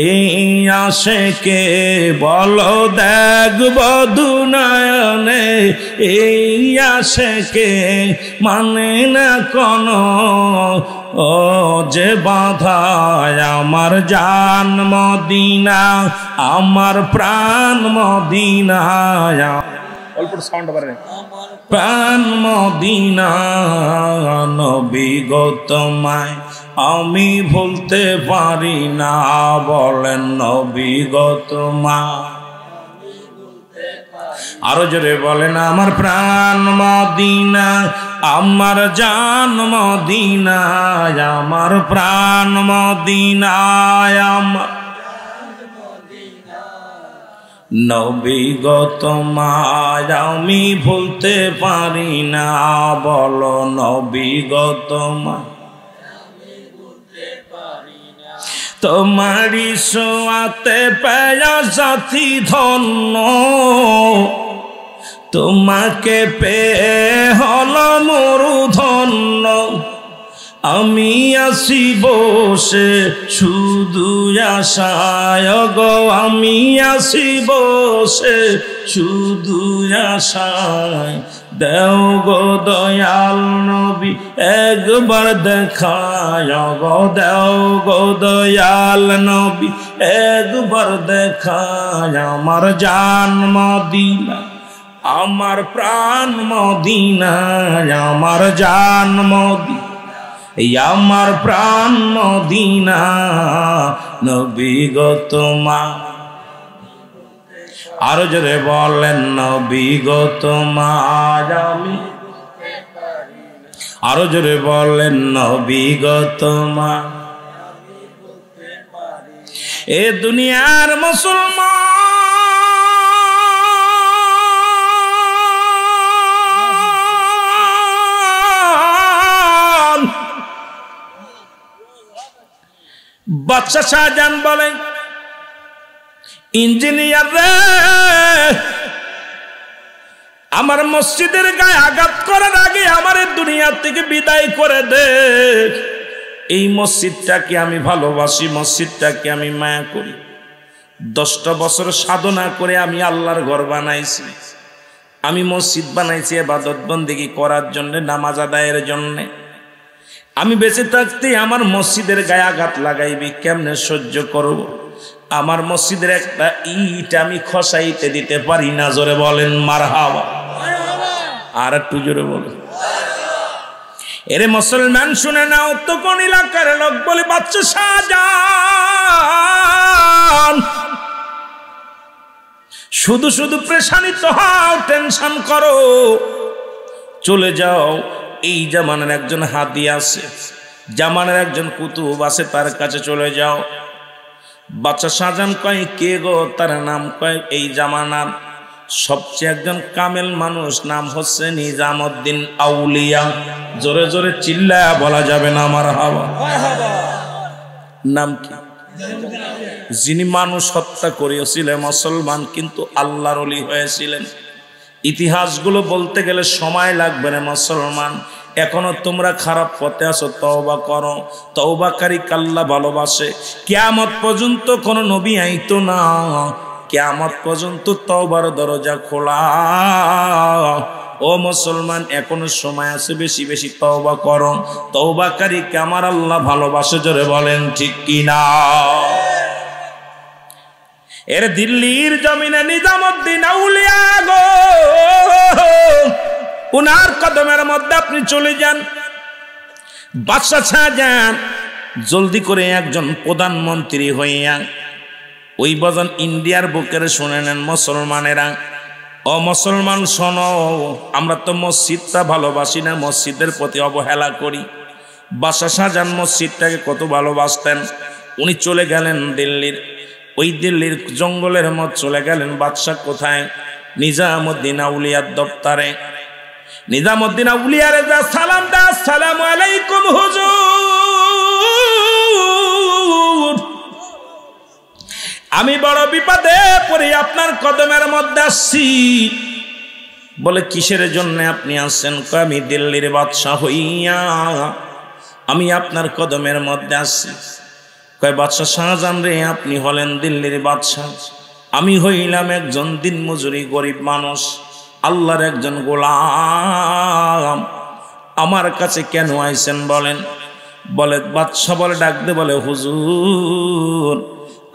এই আশিকে, বলো দেখব দুনয়নে এই আশিকে, মানে না কোনো ও যে বাধায়, আমার জান মদিনা, আমার প্রাণ মদিনা, অল্প সাউন্ড বাড়ান, প্রাণ মদিনা, নবী গো তোমায় আমি ভুলতে পারি না, বলেন নবী গো তোমায়, আরো জোরে বলেন আমার প্রাণ মদিনা, আমার জান মদিনা, আমার প্রাণ মদিনা, আমার নবী গো তোমায় আমি ভুলতে পারি না, বলো নবী গো তোমায়, তোমারি সোয়াতে পেয়া সাথী ধন্য, তোমাকে পেয়ে হল মরু ধন্য, আমি আসি বসে শুধু আশায় গো, আমি আসি বসে শুধু আশায়, দেও গো দয়াল নবী একবার দেখায় গো, দেও গো দয়াল নবী একবার দেখায়, আমার জান মদিনা, আমার প্রাণ মদিনা, আমার জান মদিনা, আমার প্রাণ মদিনা, নবী গো তোমায়, আরো জোরে বলেন নবী গো তোমায় আমি, আরো জোরে বলেন নবী গো তোমায়, এ দুনিয়ার মুসলমান বাদশাহ শাহজাহান বলে, ইঞ্জিনিয়ার রে, আমার মসজিদের গায়ে আঘাত করার আগে আমার দুনিয়া থেকে বিদায় করে দে। এই মসজিদটাকে আমি ভালোবাসি, মসজিদটাকে আমি মায়া করি, 10টা বছর সাধনা করে আমি আল্লাহর ঘর বানাইছি, আমি মসজিদ বানাইছি ইবাদত বন্দেগী করার জন্য, নামাজ আদায়ের জন্য। আমি বেঁচে থাকতে আমার মসজিদের গায়ে আঘাত লাগাইবি, কেমনে সহ্য করব? আমার মসজিদের একটা ইট আমি খসাইতে দিতে পারি না। জোরে বলেন মারহাবা। আর একটু জোরে বলেন। এরে মুসলমান শুনে নাও তো, কোন এলাকার লোক বলে বাদশা শাহজাহান মুসলমান, শুধু শুধু প্রেশানিত হও, টেনশন করো, চলে যাও। এই জামানের একজন হাদি আছে, জামানের একজন কুতুব আছে, তার কাছে চলে যাও। বাদশা শাহজাহান কয়, কে গো? তার নাম কয় এই জামানার সবচেয়ে একজন কামেল মানুষ, নাম হচ্ছে নিজামউদ্দিন আউলিয়া। জোরে জোরে চিল্লায়া বলা যাবে না মারহাবা। নাম কি? যিনি মানুষ হত্যা করিয়েছিলেন মুসলমান, কিন্তু আল্লাহর ওলি হয়েছিলেন। ইতিহাসগুলো বলতে গেলে সময় লাগবে না মুসলমান। এখনো তোমরা খারাপ পথে আছো, তওবা করো। তওবাকারী আল্লাহ ভালোবাসে। কিয়ামত পর্যন্ত কোন নবী আইতো না, কিয়ামত পর্যন্ত তওবার দরজা খোলা। ও মুসলমান, এখনো সময় আছে, বেশি বেশি তওবা করো। তওবাকারীকে আমার আল্লাহ ভালোবাসে, জোরে বলেন ঠিক কিনা। এর দিল্লির জমিনে নিজামউদ্দিন আউলিয়া গো, উনার কদমের মধ্যে আপনি চলে যান। বাদশা শাহজাহান জলদি করে একজন প্রধানমন্ত্রী হইয়া ওই বাজান ইন্ডিয়ার বুকের শুনে নেন মুসলমানেরা। ও মুসলমান শোনো, আমরা তো মসজিদটা ভালোবাসি না, মসজিদের প্রতি অবহেলা করি। বাদশা শাহজাহান মসজিদটাকে কত ভালোবাসতেন। উনি চলে গেলেন দিল্লির, ওই দিল্লির জঙ্গলের মধ্যে চলে গেলেন। বাদশাহ কোথায়? নিজামউদ্দিন আউলিয়ার দপ্তরে। নিজামউদ্দিন আউলিয়ারে যা সালাম দা, আসসালামু আলাইকুম হুজুর, আমি বড় বিপদে পড়ে আপনার কদমের মধ্যে আসছি। বলে কিসের জন্য আপনি আসছেন? আমি দিল্লির বাদশাহ হইয়া আমি আপনার কদমের মধ্যে আসছি। কয় বাদশা শাহজাহান রে, আপনি হলেন দিল্লির বাদশাহ, আমি হইলাম একজন দিনমজুরি গরিব মানুষ, আল্লাহর একজন গোলাম। আমার কাছে কেন আইছেন বলেন? বলে বাদশাহ বলে ডাক দে, বলে হুজুর,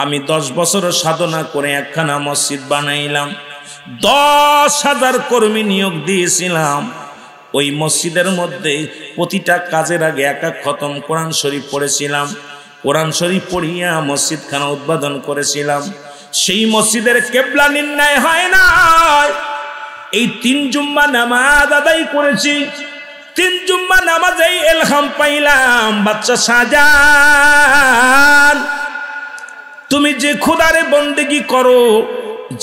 আমি 10 বছর সাধনা করে একখানা মসজিদ বানাইলাম, 10,000 কর্মী নিয়োগ দিয়েছিলাম। ওই মসজিদের মধ্যে প্রতিটা কাজের আগে এক খতম কোরআন শরীফ পড়েছিলাম। কোরআন শরীফ পড়িয়া মসজিদখানা উদ্বোধন করেছিলাম। সেই মসজিদের কেবলা নির্ণয় হয় না। এই 3 জুম্মা নামাজ আদায় করেছি, 3 জুম্মা নামাজেই ইলহাম পাইলাম, বাদশা শাহজাহান তুমি যে খোদারে বন্দেগী করো,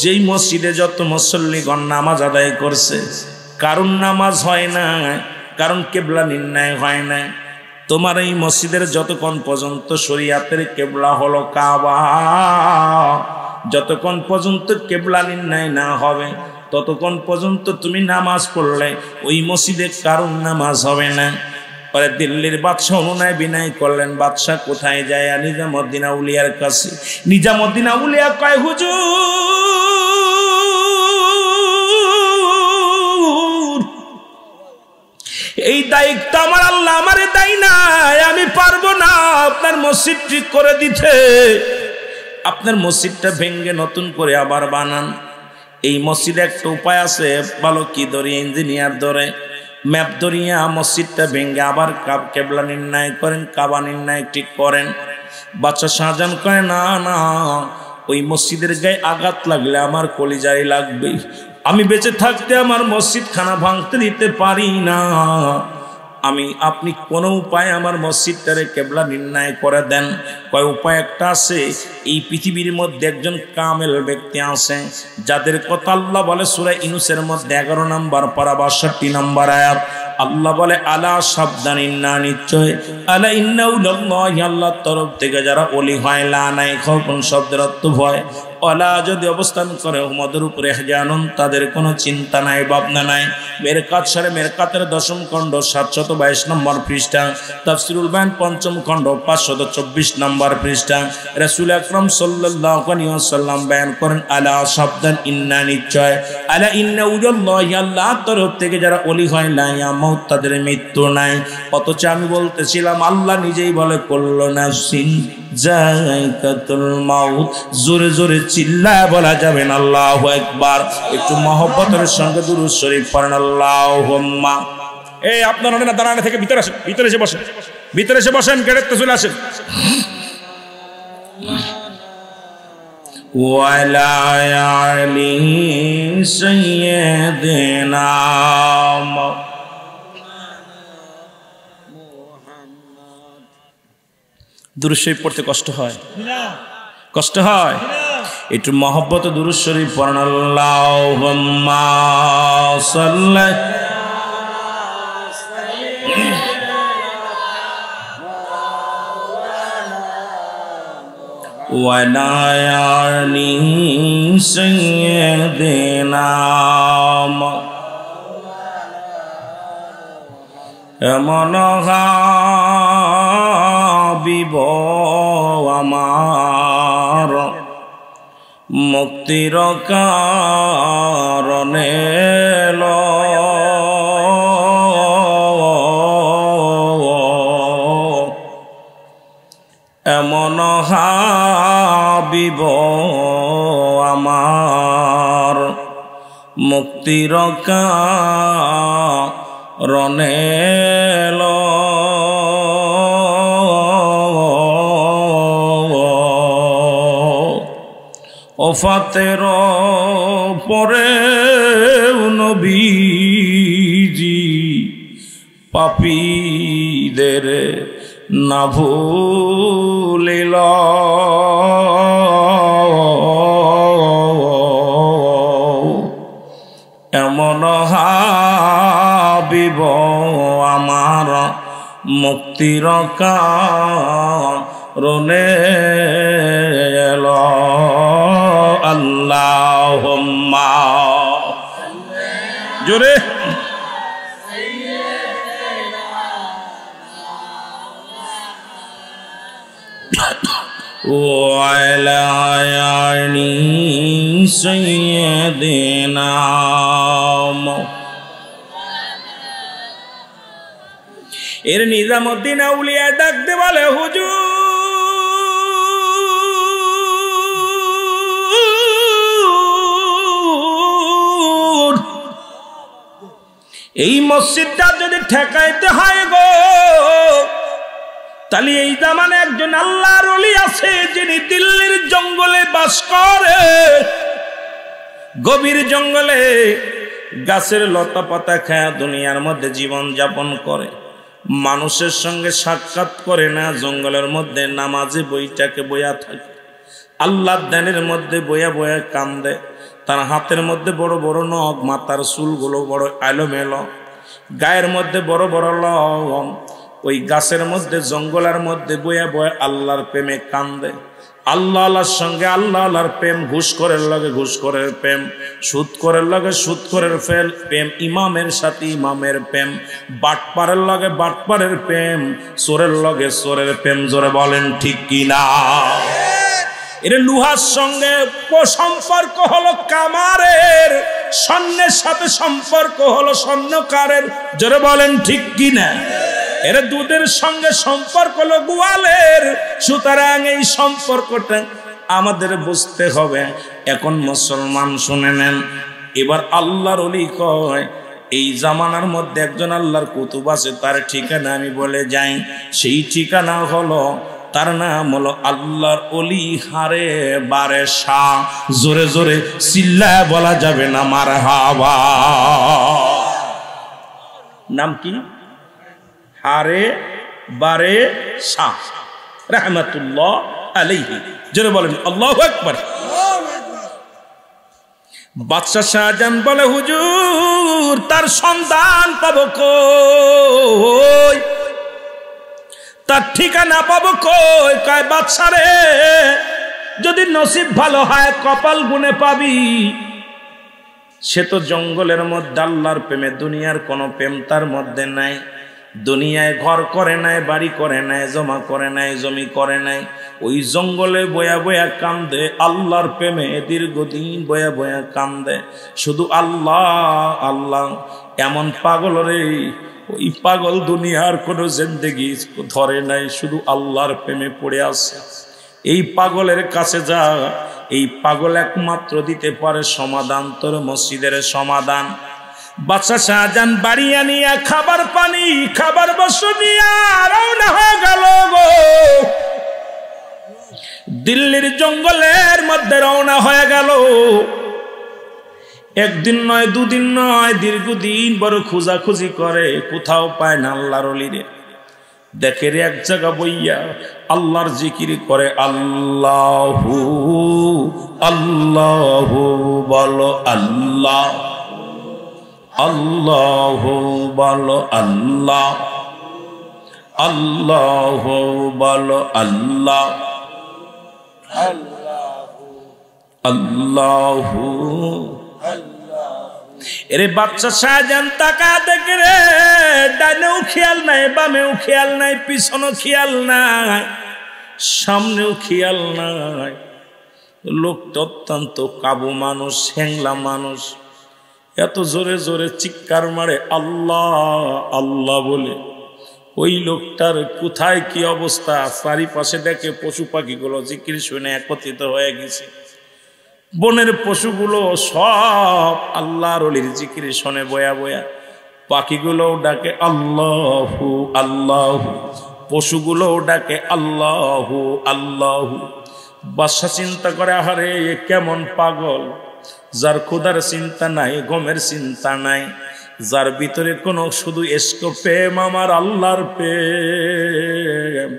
যেই মসজিদে যত মুসল্লিগণ নামাজ আদায় করছে, কারণ নামাজ হয় না, কারণ কেবলা নির্ণয় হয় না। তোমার এই মসজিদের যতক্ষণ পর্যন্ত শরীয়তের কেবলা হলো কাবা, যতক্ষণ পর্যন্ত কেবলা নির্ণয় না হবে, ততক্ষণ পর্যন্ত তুমি নামাজ পড়লে ওই মসজিদে কারণ নামাজ হবে না। পরে দিল্লির বাদশাহ অনুনয় বিনয় করলেন। বাদশাহ কোথায় যায়? নিজামউদ্দিন আউলিয়ার কাছে। নিজামউদ্দিন আউলিয়া কয়, হুজুর, এই দায়িত্ব আমার আল্লাহ আমারে দেয় নাই, আমি পারবো না আপনার মসজিদ ঠিক করে দিতে। আপনার মসজিদটা ভেঙ্গে নতুন করে আবার বানান। এই মসজিদে একটা উপায় আছে, ভালো কি ধরে, ইঞ্জিনিয়ার ধরে, ম্যাপ ধরিয়া মসজিদটা ভেঙ্গে আবার কেবলা নির্ণয় করেন, কাবা নির্ণয় ঠিক করেন। বাদশা শাহজাহান কয়, না না, ওই মসজিদের গায়ে আঘাত লাগলে আমার কলিজায় লাগবে। আমি বেঁচে থাকতে আমার মসজিদ খানা ভাঙতে দিতে পারি না। আপনি কোনো উপায় আমার মসজিদটারে কেবলা নির্ণয় করে দেন। কয় উপায় একটা আছে। এই পৃথিবীর মধ্যে একজন কামেল ব্যক্তি আছে, যাদের কথা আল্লাহ বলে সূরা ইউনূসের মধ্যে 11 নম্বর পারা 62 নম্বর আয়াত। আল্লাহ বলে, আলা সাবধান, ইন্না নিশ্চয়, আলা ইন্নাউল্লাহি, আল্লাহর তরফ থেকে যারা ওলি হয়, লা নাই খৌফুন শব্দের অর্থ ভয়, অলা যদি অবস্থান করে উম্মদের উপরে জানুন, তাদের কোনো চিন্তা নাই, ভাবনা নাই। মেরকাত সারে মেরকাতের 10ম খণ্ড 722 নম্বর পৃষ্ঠা, তাফসীরুল বায়ান 5ম খণ্ড 524 নম্বর পৃষ্ঠা। রাসূল আকরাম সাল্লাল্লাহু আলাইহি ওয়াসাল্লাম বয়ান করেন, আলা সাবধান, ইন্না নিশ্চয়, আলা ইন্নাউল্লাহি, আল্লাহর তরফ থেকে যারা ওলি হয়, লা ইয়ামুত, তাদের মৃত্যু নাই। অথচ আমি বলতেছিলাম আল্লাহ নিজেই বলে, কুল্লু নাফসিন যায়কাতুল মাউত। জোরে জোরে চিল্লায় বলা যাবে না আল্লাহু আকবার। একটু মহব্বতের সঙ্গে দুরূদ শরীফ পড়েন, আল্লাহুম্মা। এই আপনারা না দাঁড়ানো থেকে ভিতরে আসেন, ভিতরে এসে বসেন, ভিতরে এসে বসেন, গেটের তো চলে আসেন। وعلى آل سيدنا দুরূদ শরীফ পড়তে কষ্ট হয় না? কষ্ট হয়? একটু মহব্বত দুরূদ শরীফ পড়ুন। আল্লাহুম্মা সাল্লি وعلى آل سيدنا এমন হাবিব আমার মুক্তির কারণে এমন হাবিব আমার মুক্তির কারণে ওফাতের পরে নবীজি পাপীদের না ভুলিল এমন হাবিব আমার মুক্তির কারণে আল্লাহুম্মা জোরে وعلى آل سيدنا এর নিজামুদ্দিন আউলিয়া ডাকতে বলে হুজুর এই মসজিদটা যদি ঠেকাইতে হয় গো তাহলে এই জামানে একজন আল্লাহর ওলি আছে যিনি দিল্লির জঙ্গলে বাস করে, গভীর জঙ্গলে গাছের লতা পাতা খায় দুনিয়ার মধ্যে জীবন যাপন করে, মানুষের সঙ্গে সাক্ষাৎ করে না, জঙ্গলের মধ্যে নামাজে বইটাকে বইয়া থাকে, আল্লাহর ধ্যানের মধ্যে বইয়া বইয়া কান্দে, তার হাতের মধ্যে বড় বড় নখ, মাথার চুলগুলো বড় এলোমেলো, গায়ের মধ্যে বড় বড় লং, ওই গাছের মধ্যে জঙ্গলের মধ্যে বইয়া বইয়া আল্লাহর প্রেমে কান্দে। আল্লাহ আল্লাহর সঙ্গে আল্লাহ আল্লাহর প্রেম, ঘুষখোরের লগে ঘুষখোরের প্রেম, সুদখোরের লগে সুদখোরের প্রেম, ইমামের সাথে ইমামের প্রেম, বাটপারের লগে বাটপারের প্রেম, চোরের লগে চোরের প্রেম। জোরে বলেন ঠিক কিনা? এর লুহার সঙ্গে সম্পর্ক হলো কামারের, স্বর্ণের সাথে সম্পর্ক হলো স্বর্ণকারের। জোরে বলেন ঠিক কিনা? এর দুধের সঙ্গে সম্পর্ক হলো গোয়ালের। সুতরাং এই সম্পর্কটা আমাদের বুঝতে হবে। এখন মুসলমান শুনে নেন, এবার আল্লাহর ওলি কয় এই জামানার মধ্যে একজন আল্লাহর কুতুব আছে, তার ঠিকানা আমি বলে যাই। সেই ঠিকানা হলো, তার নাম হলো আল্লাহর ওলি হারে বারে শাহ। জোরে জোরে চিল্লায় বলা যাবে না মারহাবা। নাম কি? হারে বারে শাহ রাহমাতুল্লাহ আলাইহি। জোরে বলেন আল্লাহু আকবার। বাদশা শাহজাহান বলে হুজুর তার সন্ধান পাবো কই, তার ঠিকানা পাবো কই? কয় বাদশা রে, যদি নসিব ভালো হয় কপাল গুনে পাবি। সে তো জঙ্গলের মধ্যে আল্লাহর প্রেমে, দুনিয়ার কোনো প্রেম তার মধ্যে নাই, দুনিয়ায় ঘর করে নাই, বাড়ি করে নাই, জমা করে নাই, জমি করে নাই, ওই জঙ্গলে বয়া বয়া কান্দে, আল্লাহর প্রেমে দীর্ঘদিন বয়া বয়া কান্দে, শুধু আল্লাহ আল্লাহ। এমন পাগল রে, ওই পাগল দুনিয়ার কোনো জিন্দেগি ধরে নাই, শুধু আল্লাহর প্রেমে পড়ে আছে। এই পাগলের কাছে যা, এই পাগল একমাত্র দিতে পারে সমাধান, তোর মসজিদের সমাধান। বাদশা শাহজাহান বাড়ি আনিয়া খাবার পানি, খাবার বস্তু নিয়া রওনা হয়ে গেল গো। দিল্লির জঙ্গলের মধ্যে রওনা হয়ে গেল। একদিন নয়, দুদিন নয়, দীর্ঘদিন বড় খোঁজাখুঁজি করে, কোথাও পায় না আল্লাহর ওলিরে। দেখে রে এক জায়গা বইয়া আল্লাহর জিকির করে, আল্লাহু আল্লাহু বলো আল্লাহ, আল্লাহু বলো আল্লাহ, আল্লাহু বলো আল্লাহ, আল্লাহু। এরে বাচ্চা শাহজাহান তাকা দেখে রে, ডানেও খেয়াল নাই, বামেও খেয়াল নাই, পিছনেও খেয়াল নাই, সামনেও খেয়াল নাই। লোকটা অত্যন্ত কাবু মানুষ, হ্যাংলা মানুষ। এত জোরে জোরে চিৎকার মারে আল্লাহ আল্লাহ বলে। ওই লোকটার কোথায় কি অবস্থা, চারিপাশে দেখে পশু পাখিগুলো জিকির শুনে একত্রিত হয়ে গেছে। বনের পশুগুলো সব আল্লাহর ওলির জিকির শোনে বয়া বয়া। পাখিগুলোও ডাকে আল্লাহু আল্লাহু, পশুগুলোও ডাকে আল্লাহু আল্লাহু। বাদশা চিন্তা করে, আহারে কেমন পাগল, যার ক্ষুধার চিন্তা নাই, গমের চিন্তা নাই, যার ভিতরে কোনো শুধু এসকো প্রেম, আমার আল্লাহর প্রেম,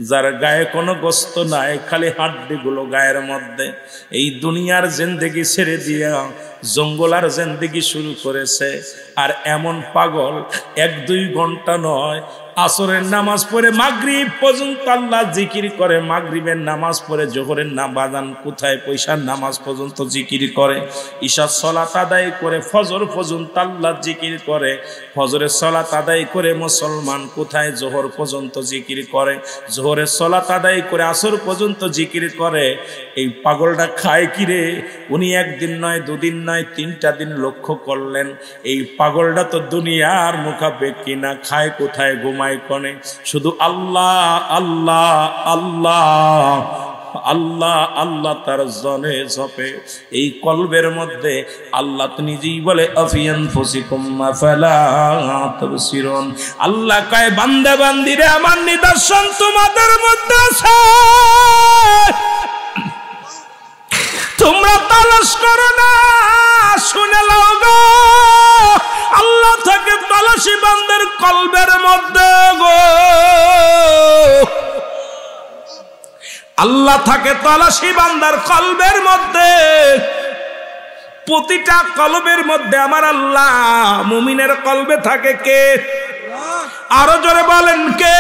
যার গায়ে কোনো গোস্ত নাই, খালি হাড্ডিগুলো গায়ের মধ্যে। এই দুনিয়ার জিন্দেগি ছেড়ে দিয়া জঙ্গলার জিন্দেগি শুরু করেছে। আর এমন পাগল 1-2 ঘন্টা নয়, আসরের নামাজ পড়ে মাগরিব পর্যন্ত আল্লাহ জিকির করে, মাগরিবের নামাজ পড়ে জোহরের নামাজান কোথায় পয়সার নামাজ পর্যন্ত জিকির করে, ঈশার সালাত আদায় করে ফজর পর্যন্ত আল্লাহ জিকির করে, ফজরের সালাত আদায় করে মুসলমান কোথায় জোহর পর্যন্ত জিকির করে, জোহরের সালাত আদায় করে আসর পর্যন্ত জিকির করে। এই পাগলটা খায় কি রে? উনি একদিন নয়, দুদিন নয়, 3টা দিন লক্ষ্য করলেন, এই পাগলটা তো দুনিয়ার মুখাপেক্ষী না, খায় কোথায়, ঘুমায় কনে, শুধু আল্লাহ আল্লাহ আল্লাহ আল্লাহ আল্লাহ তার জনে ঝপে। এই কলবের মধ্যে আল্লাহ তো নিজেই বলে আফিয়ান ফুসিকুম আফালা তুবসিরুন। আল্লাহ কয়, বান্দা বান্দিরে আমার নিদর্শন তোমাদের মধ্যে আছে, তোমরা তালাশ করো না, শুনে লাও গো। আল্লাহ থাকে তালাশি বান্দার কলবের মধ্যে গো, আল্লাহ থাকে তালাশি বান্দার কলবের মধ্যে। প্রতিটা কলবের মধ্যে আমার আল্লাহ। মুমিনের কলবে থাকে কে? আরো জোরে বলেন কে?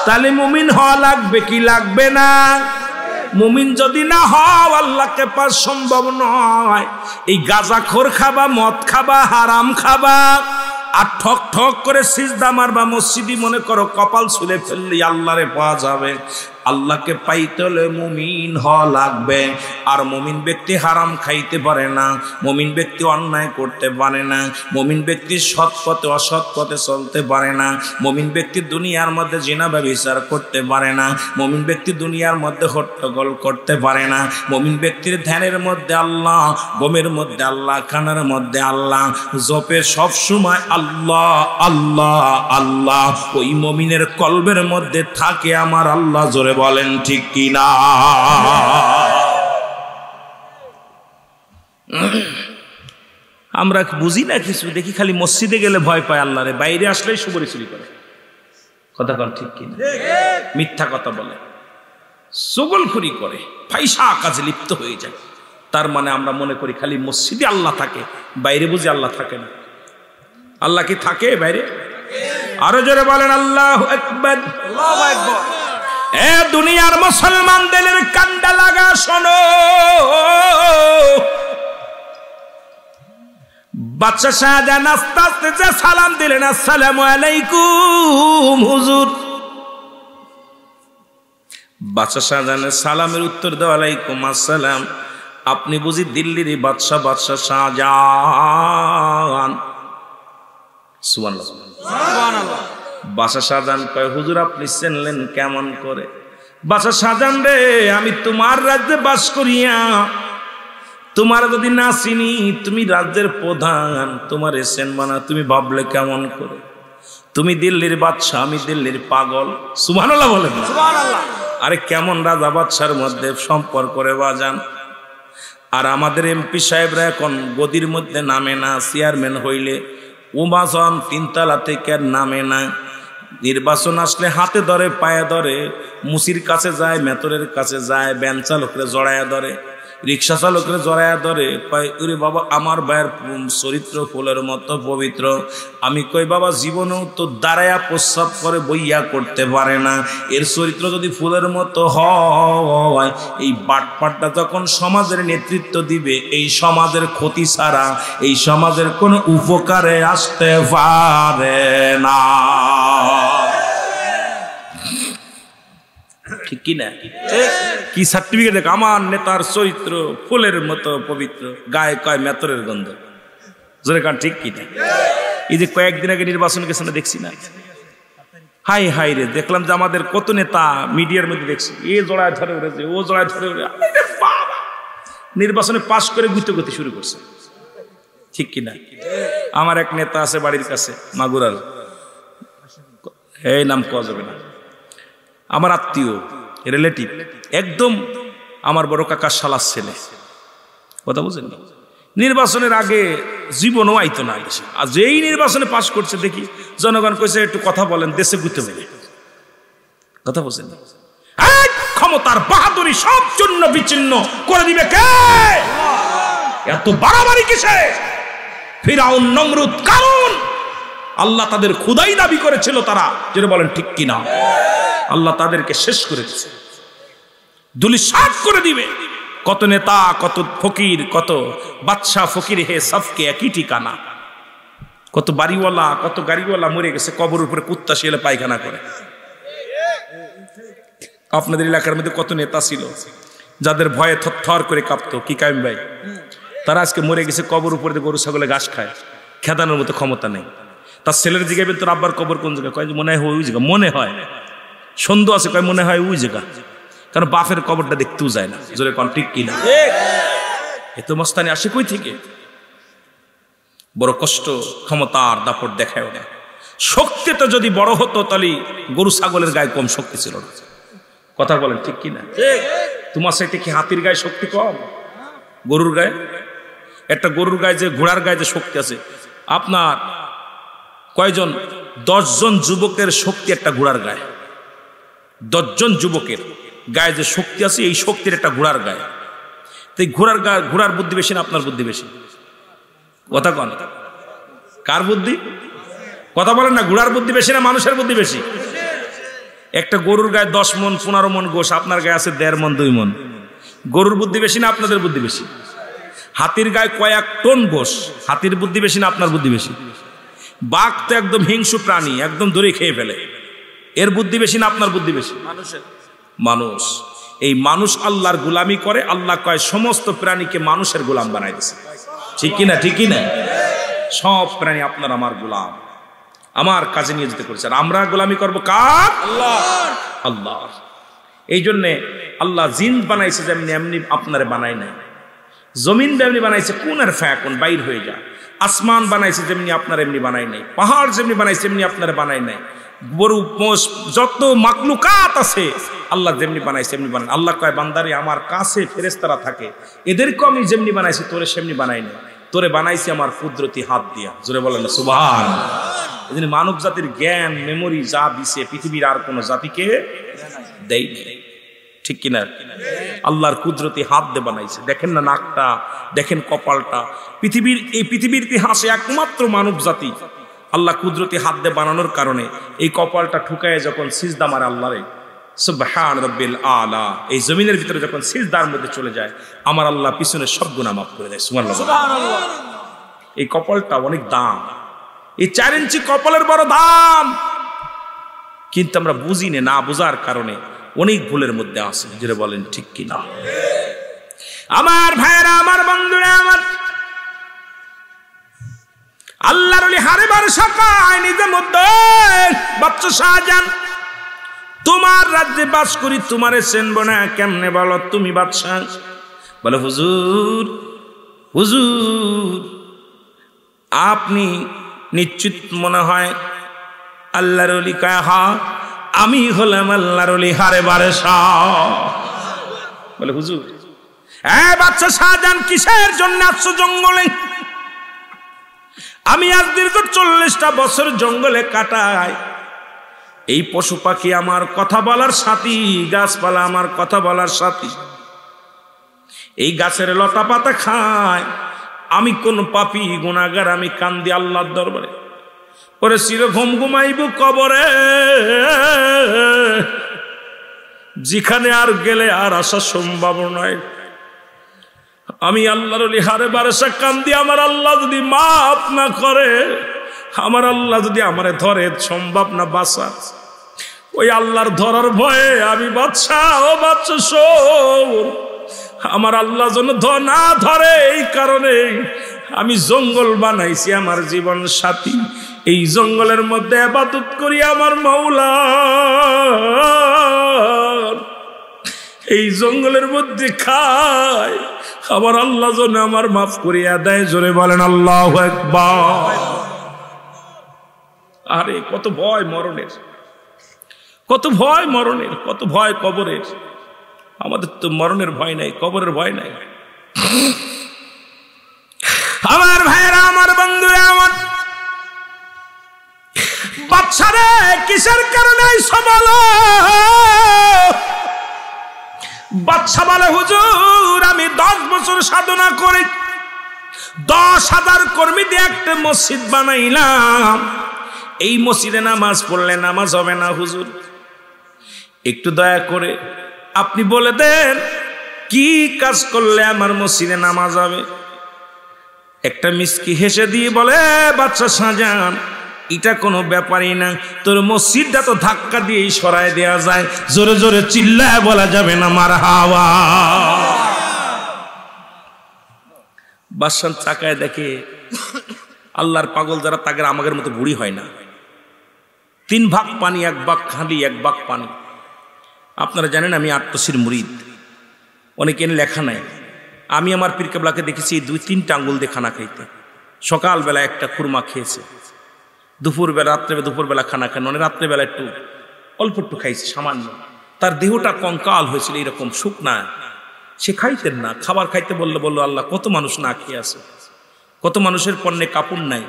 তাহলে মুমিন হওয়া লাগবে কি লাগবে না? মুমিন যদি না হও আল্লাহকে পাওয়া সম্ভব নয়। এই গাঁজাখোর খাবা, মদ খাবা, হারাম খাবা, আর ঠক ঠক করে সিজদা মারবা, মসজিদি মনে করো কপাল ছুলে ফেললে আল্লাহরে পাওয়া যাবে। আল্লাহকে পাইতে হলে মুমিন হওয়া লাগবে। আর মুমিন ব্যক্তি হারাম খাইতে পারে না, মুমিন ব্যক্তি অন্যায় করতে পারে না, মুমিন ব্যক্তি সৎ পথে অসৎ পথে চলতে পারে না, মুমিন ব্যক্তি দুনিয়ার মধ্যে জিনা ব্যভিচার করতে পারে না, মুমিন ব্যক্তি দুনিয়ার মধ্যে হট্টগোল করতে পারে না। মুমিন ব্যক্তির ধ্যানের মধ্যে আল্লাহ, গমের মধ্যে আল্লাহ, খানার মধ্যে আল্লাহ, জপের সব সময় আল্লাহ আল্লাহ আল্লাহ। ওই মুমিনের কলবের মধ্যে থাকে আমার আল্লাহ। জোরে বলেন ঠিক কিনা? আমরা বুঝি না কিছু, দেখি খালি মসজিদে গেলে ভয় পায় আল্লাহরে, বাইরে আসলেই সুবরি চুরি করে। কথা কন ঠিক কিনা? মিথ্যা কথা বলে, চগলখড়ি করে, ফাইসা কাজে লিপ্ত হয়ে যায়। তার মানে আমরা মনে করি খালি মসজিদে আল্লাহ থাকে, বাইরে বুঝি আল্লাহ থাকে না। আল্লাহ কি থাকে বাইরে? আরো জোরে বলেন আল্লাহু আকবার। আল্লাহু আকবার। এ দুনিয়ার মুসলমানদের কান্ডা লাগা শোনো। বাদশা শাহজাহান আস্তে আস্তে যে সালাম দিলেন, আসসালামু আলাইকুম হুজুর। বাদশা শাহজাহানের সালামের উত্তর দেওয়া, আলাইকুম আসসালাম। আপনি বুঝি দিল্লির বাদশা, বাদশা শাহজাহান? সুবহানাল্লাহ সুবহানাল্লাহ। বাদশা শাহজাহান কয়, হুজুর আপনি চিনলেন কেমন করে? বাদশা শাহজাহান রে, আমি তোমার রাজ্যে বাস করিয়া তোমার যদি না চিনি, তুমি রাজ্যের প্রধান, তোমার চিনবা না, তুমি ভাবলে কেমন করে? তুমি দিল্লির বাদশা, আমি দিল্লির পাগল। সুবহানাল্লাহ বলেন। সুবহানাল্লাহ। আরে কেমন রাজা বাদশার মধ্যে সম্পর্ক রে বাজান। আর আমাদের এমপি সাহেবরা এখন গদির মধ্যে নামে না, চেয়ারম্যান হইলে উমাজন তিনতলা থেকে নামে না, নির্বাচন আসলে হাতে ধরে পায়ে ধরে, মুসির কাছে যায়, মেতরের কাছে যায়, ভ্যান চালকরে জড়ায়া ধরে, রিক্সা চালকরে জড়ায়া ধরে, কয় ওরে বাবা আমার ভাইয়ের চরিত্র ফুলের মতো পবিত্র। আমি কই বাবা জীবনেও তো দাঁড়ায়া প্রস্রাব করে বইয়া করতে পারে না, এর চরিত্র যদি ফুলের মতো হয়, এই বাটপাটটা যখন সমাজের নেতৃত্ব দিবে, এই সমাজের ক্ষতি ছাড়া এই সমাজের কোনো উপকারে আসতে পারে না। ঠিক কি না? কি সার্টিফিকেট দেখ, আমার নেতার চরিত্র ফুলের মতো পবিত্র, গায়ে কয় মেতরের গন্ধ। জোরে কান ঠিক কি না? এই যে কয়েকদিন আগে নির্বাচন গেছে না, দেখছি না, হাই হাই রে, দেখলাম যে আমাদের কত নেতা মিডিয়ার মধ্যে দেখছি এ জোড়ায় ধরে উঠেছে, ও জোড়ায় ধরে উঠে, নির্বাচনে পাশ করে গুতে গুতে শুরু করছে। ঠিক কি না? আমার এক নেতা আছে বাড়ির কাছে মাগুরার, এই নাম কওয়া যাবে না, আমার আত্মীয় রিলেটিভ, একদম আমার বড় কাকার শালার ছেলে, কথা বুঝেন। নির্বাচনের আগে জীবনও আইতো না দেশে, আর যেই নির্বাচনে পাশ করছে দেখি জনগণ কইছে একটু কথা বলেন, দেশে ঘুরতে বলে, কথা বুঝেন। ক্ষমতার বাহাদুরি সব জন্য বিচ্ছিন্ন করে দিবে কে? এত বাড়াবাড়ি কিসে? ফিরাউন নমরুদ কারণ আল্লাহ তাদের খুদাই দাবি করেছিল, তারা যেটা বলেন ঠিক কিনা, আল্লাহ তাদেরকে শেষ করে দিচ্ছে, ধুলিসাৎ করে দিবে। কত নেতা, কত ফকির, কত বাদশা ফকির হে সবকে একই ঠিকানা, কত বাড়িওয়ালা, কত গাড়িওয়ালা মরে গেছে, কবর উপরে কুত্তা শিয়ালে পায়খানা করে। আপনাদের এলাকার মধ্যে কত নেতা ছিল যাদের ভয়ে থরথর করে কাঁপতো, কি কায়েম ভাই, তারা আজকে মরে গেছে, কবর উপরে গরু ছাগলে ঘাস খায়, খেদানোর মতো ক্ষমতা নেই। তার ছেলের জিজ্ঞাসা তোর আব্বার কবর কোন জায়গায়, কয় মনে হয় ওই জায়গা, মনে হয় সন্দেহ আছে, কয় মনে হয় ওই জায়গা, কারণ বাপের কবরটা দেখতেও যায় না। জোরে কোন ঠিক কিনা? এত মস্তানি আসে কই থেকে? বড় কষ্ট, ক্ষমতার দাপট দেখায় না। শক্তিটা যদি বড় হতো তাহলে গরু ছাগলের গায়ে কম শক্তি ছিল না, কথা বলেন ঠিক কিনা? তোমার সাথে কি হাতির গায়ে শক্তি কম? গরুর গায়ে, একটা গরুর গায়ে যে ঘোড়ার গায়ে যে শক্তি আছে, আপনার কয়জন 10 জন যুবকের শক্তি একটা ঘোড়ার গায়ে, 10 জন যুবকের গায়ে যে শক্তি আছে, এই শক্তির একটা ঘোড়ার গায়ে। তো এই ঘোড়ার গায়ে, ঘোড়ার বুদ্ধি বেশি না আপনার বুদ্ধি বেশি? কথা কন, কার বুদ্ধি? কথা বলেন না, ঘোড়ার বুদ্ধি বেশি না মানুষের বুদ্ধি বেশি? একটা গরুর গায়ে 10 মন 15 মন গোশ, আপনার গায়ে আছে 1.5 মন 2 মন, গরুর বুদ্ধি বেশি না আপনাদের বুদ্ধি বেশি? হাতির গায়ে কয়েক টন গোশ, হাতির বুদ্ধি বেশি না আপনার বুদ্ধি বেশি? বাঘ তো একদম হিংস্র প্রাণী, একদম ধরে খেয়ে ফেলে, এর বুদ্ধি বেশি না আপনার বুদ্ধি বেশি? মানুষ। এই মানুষ আল্লাহর গোলামি করে, আল্লাহ কয় সমস্ত প্রাণীকে মানুষের গোলাম বানাই দিয়েছে। ঠিক কিনা? ঠিক কিনা? সব প্রাণী আপনার আমার গোলাম, আমার কাজে নিয়ে যেতে করেছে। আর আমরা গোলামি করবো কার? আল্লাহ। এই জন্যে আল্লাহ জিন বানাইছে যেমনি, এমনি আপনারে বানাই নাই। জমিন যেমনি বানাইছে কোন আর ফায়াকুন, বাইর হয়ে যা। আসমান বানাইছে যেমনি, আপনার এমনি বানাই নাই। পাহাড় যেমনি বানাইছে এমনি আপনারা বানাই নাই। গরু মোষ যত মাকলুকাত আছে আল্লাহ যেমনি বানাইছে এমনি বানাই। আল্লাহ কয় বান্দারে আমার কাছে ফেরেশতারা থাকে, এদেরকে আমি যেমনি বানাইছি তোরে সেমনি বানাই নাই, তোরে বানাইছি আমার কুদরতি হাত দিয়া। জোরে বলেন না সুবহানাল্লাহ। এই জন্য মানব জাতির জ্ঞান মেমোরি যা দিছে পৃথিবীর আর কোনো জাতিকে দেয় নাই। ঠিক কিনা? আল্লাহর কুদরতি হাত দিয়ে বানাইছে। দেখেন না নাকটা, দেখেন কপালটা। পৃথিবীর এই পৃথিবীর ইতিহাসে একমাত্র মানব জাতি আল্লাহ কুদরতি হাত দিয়ে বানানোর কারণে এই কপালটা ঠুকায় যখন সিজদা মারে আল্লাহরে সুবহান রাব্বিল আলা, এই জমিনের ভিতরে যখন সিজদার মধ্যে চলে যায় আমার আল্লাহ পিছনের সব গুনাহ মাফ করে দেয়। সুবহানাল্লাহ। এই কপালটা অনেক দাম, এই 4 ইঞ্চি কপালের বড় দাম, কিন্তু আমরা বুঝি না, বোঝার কারণে অনেক ভুলের মধ্যে আছে। যেটা বলেন ঠিক কিনা? আমার ভাইরা, আমার বন্ধুরা, আমার আল্লাহর ওলি হারেবার সকায় নিজের মধ্যে বাচ্চা শাহজাহান, তোমার রাজ্যে বাস করি, তোমারে চেনব না কেমনে বলো, তুমি বাদশাহ। বলে হুজুর, হুজুর আপনি নিশ্চিত মনে হয় আল্লাহর ওলি? কয় হ্যাঁ, আমি হলাম আল্লাহর ওলি হারে বারে শাহ। বলে হুজুর বাচ্চা শাহজাহান কিসের জন্য আসছো জঙ্গলে? আমি আজ দীর্ঘ 40টা বছর জঙ্গলে কাটাই। এই পশু পাখি আমার কথা বলার সাথী, গাছপালা আমার কথা বলার সাথী। এই গাছের লতা পাতা খায়। আমি কোন পাপী গুনাহগার, আমি কান্দি আল্লাহর দরবারে। ওরে চির ঘুম ঘুমাইব কবরে, যেখানে আর গেলে আর আসা সম্ভব নয়। আমি আল্লাহর ওলি হারে বারেসা কান্দি, আমার আল্লাহ যদি মাফ না করে, আমার আল্লাহ যদি আমারে ধরে, সম্ভব না বাঁচা। ওই আল্লাহর ধরার ভয়ে আমি বাচ্চা, ও বাচ্চা শোন, আমার আল্লাহ যেন না ধরে, এই কারণে আমি জঙ্গল বানাইছি আমার জীবন সাথী। এই জঙ্গলের মধ্যে ইবাদত করি আমার মাওলা। এই জঙ্গলের মধ্যে খায়, আমার আল্লাহ যেন আমার মাফ করিয়া দেয়। জোরে বলেন আল্লাহু আকবার। আরে কত ভয় মরণের, কত ভয় মরণের, কত ভয় কবরের। আমাদের তো মরণের ভয় নাই, কবরের ভয় নাই। আমার ভাইরা, আমার বন্ধুরা, আমার বাচ্চারে কিসের কারণে সবাল? বাচ্চা বলে হুজুর আমি 10 বছর সাধনা করে 10,000 কর্মী দিয়ে একটা মসজিদ বানাইলাম। এই মসজিদে নামাজ পড়লে নামাজ হবে না হুজুর, একটু দয়া করে আপনি বলে দেন কি কাজ করলে আমার মসজিদে নামাজ হবে। একটা মিসকি হেসে দিয়ে বলে, বাচ্চা শাহজাহান এটা কোনো ব্যাপারই না, তোর মসজিদটা তো ধাক্কা দিয়েই সরায় দেওয়া যায়। জোরে জোরে চিল্লায় বলা যাবে না মারহাবা। বাদশাহ তাকায় দেখে আল্লাহর পাগল যারা, তাদের আমাদের মতো বুড়ি হয় না। 3 ভাগ পানি, 1 ভাগ খালি, 1 ভাগ পানি। আপনারা জানেন আমি আত্মসির মুরিদ, অনেকে লেখা নাই। আমি আমার পীর কেবলাকে দেখেছি 2-3টা আঙ্গুল দিয়ে খানা খাইতে। সকালবেলা একটা খুরমা খেয়েছে, দুপুরবেলা দুপুরবেলা খানা খান, মানে রাত্রেবেলা একটু অল্প একটু খাইছে সামান্য। তার দেহটা কঙ্কাল হয়েছিল, এরকম শুকনা, সে খাইতেন না। খাবার খাইতে বললো আল্লাহ কত মানুষ না খেয়ে আছে, কত মানুষের পণ্যে কাপড় নাই,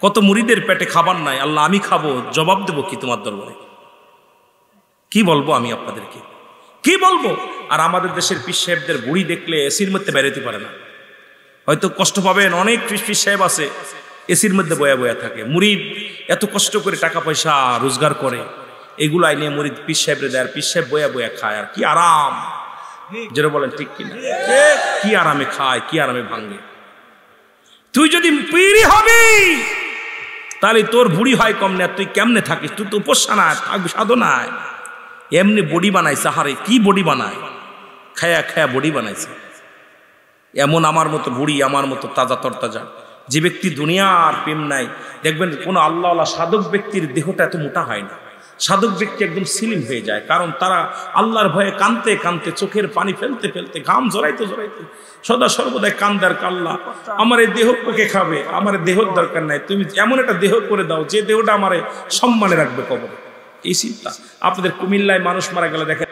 কত মুরিদের পেটে খাবার নাই। আল্লাহ আমি খাবো, জবাব দেবো কি তোমার দরবারে? কি বলবো আমি আপনাদেরকে, কি বলবো? আর আমাদের দেশের পীর সাহেবদের বুড়ি দেখলে এসির মধ্যে বেরোতে পারে না। হয়তো কষ্ট পাবেন, অনেক পীর সাহেব আছে এসির মধ্যে বয়া বয়া থাকে। মুরিদ এত কষ্ট করে টাকা পয়সা রোজগার করে, এগুলো আইনে মুরিদ পীর সাহেবরে দেয়, আর পীর সাহেব বয়া বয়া খায়। আর কি আরাম, যেটা বলেন ঠিক কিনা? কি আরামে খায়, কি আরামে ভাঙ্গে। তুই যদি পীরই হবি তাহলে তোর বুড়ি হয় কম না, তুই কেমনে থাকিস? তুই তো উপাসনায় থাকবি, সাধনায়। এমনি বডি বানাইছে, হারে কি বডি বানায়, খায়া খায়া বডি বানাইছে। এমন আমার মতো বুড়ি, আমার মতো তাজা তরতাজা যে ব্যক্তি দুনিয়ার প্রেম নাই, দেখবেন কোন আল্লাহওয়ালা সাধক ব্যক্তির দেহটা এত মোটা হয় না। সাধক ব্যক্তি একদম সিলিম হয়ে যায়, কারণ তারা আল্লাহর ভয়ে কানতে কানতে, চোখের পানি ফেলতে ফেলতে, ঘাম জড়াইতে জড়াইতে সদা সর্বদাই কান্দার কাল্লা, আমার এই দেহ কে খাবে, আমার দেহর দরকার নাই, তুমি এমন একটা দেহ করে দাও যে দেহটা আমারে সম্মানে রাখবে কবরে। এই চিন্তা। আপনাদের কুমিল্লায় মানুষ মারা গেলে দেখেন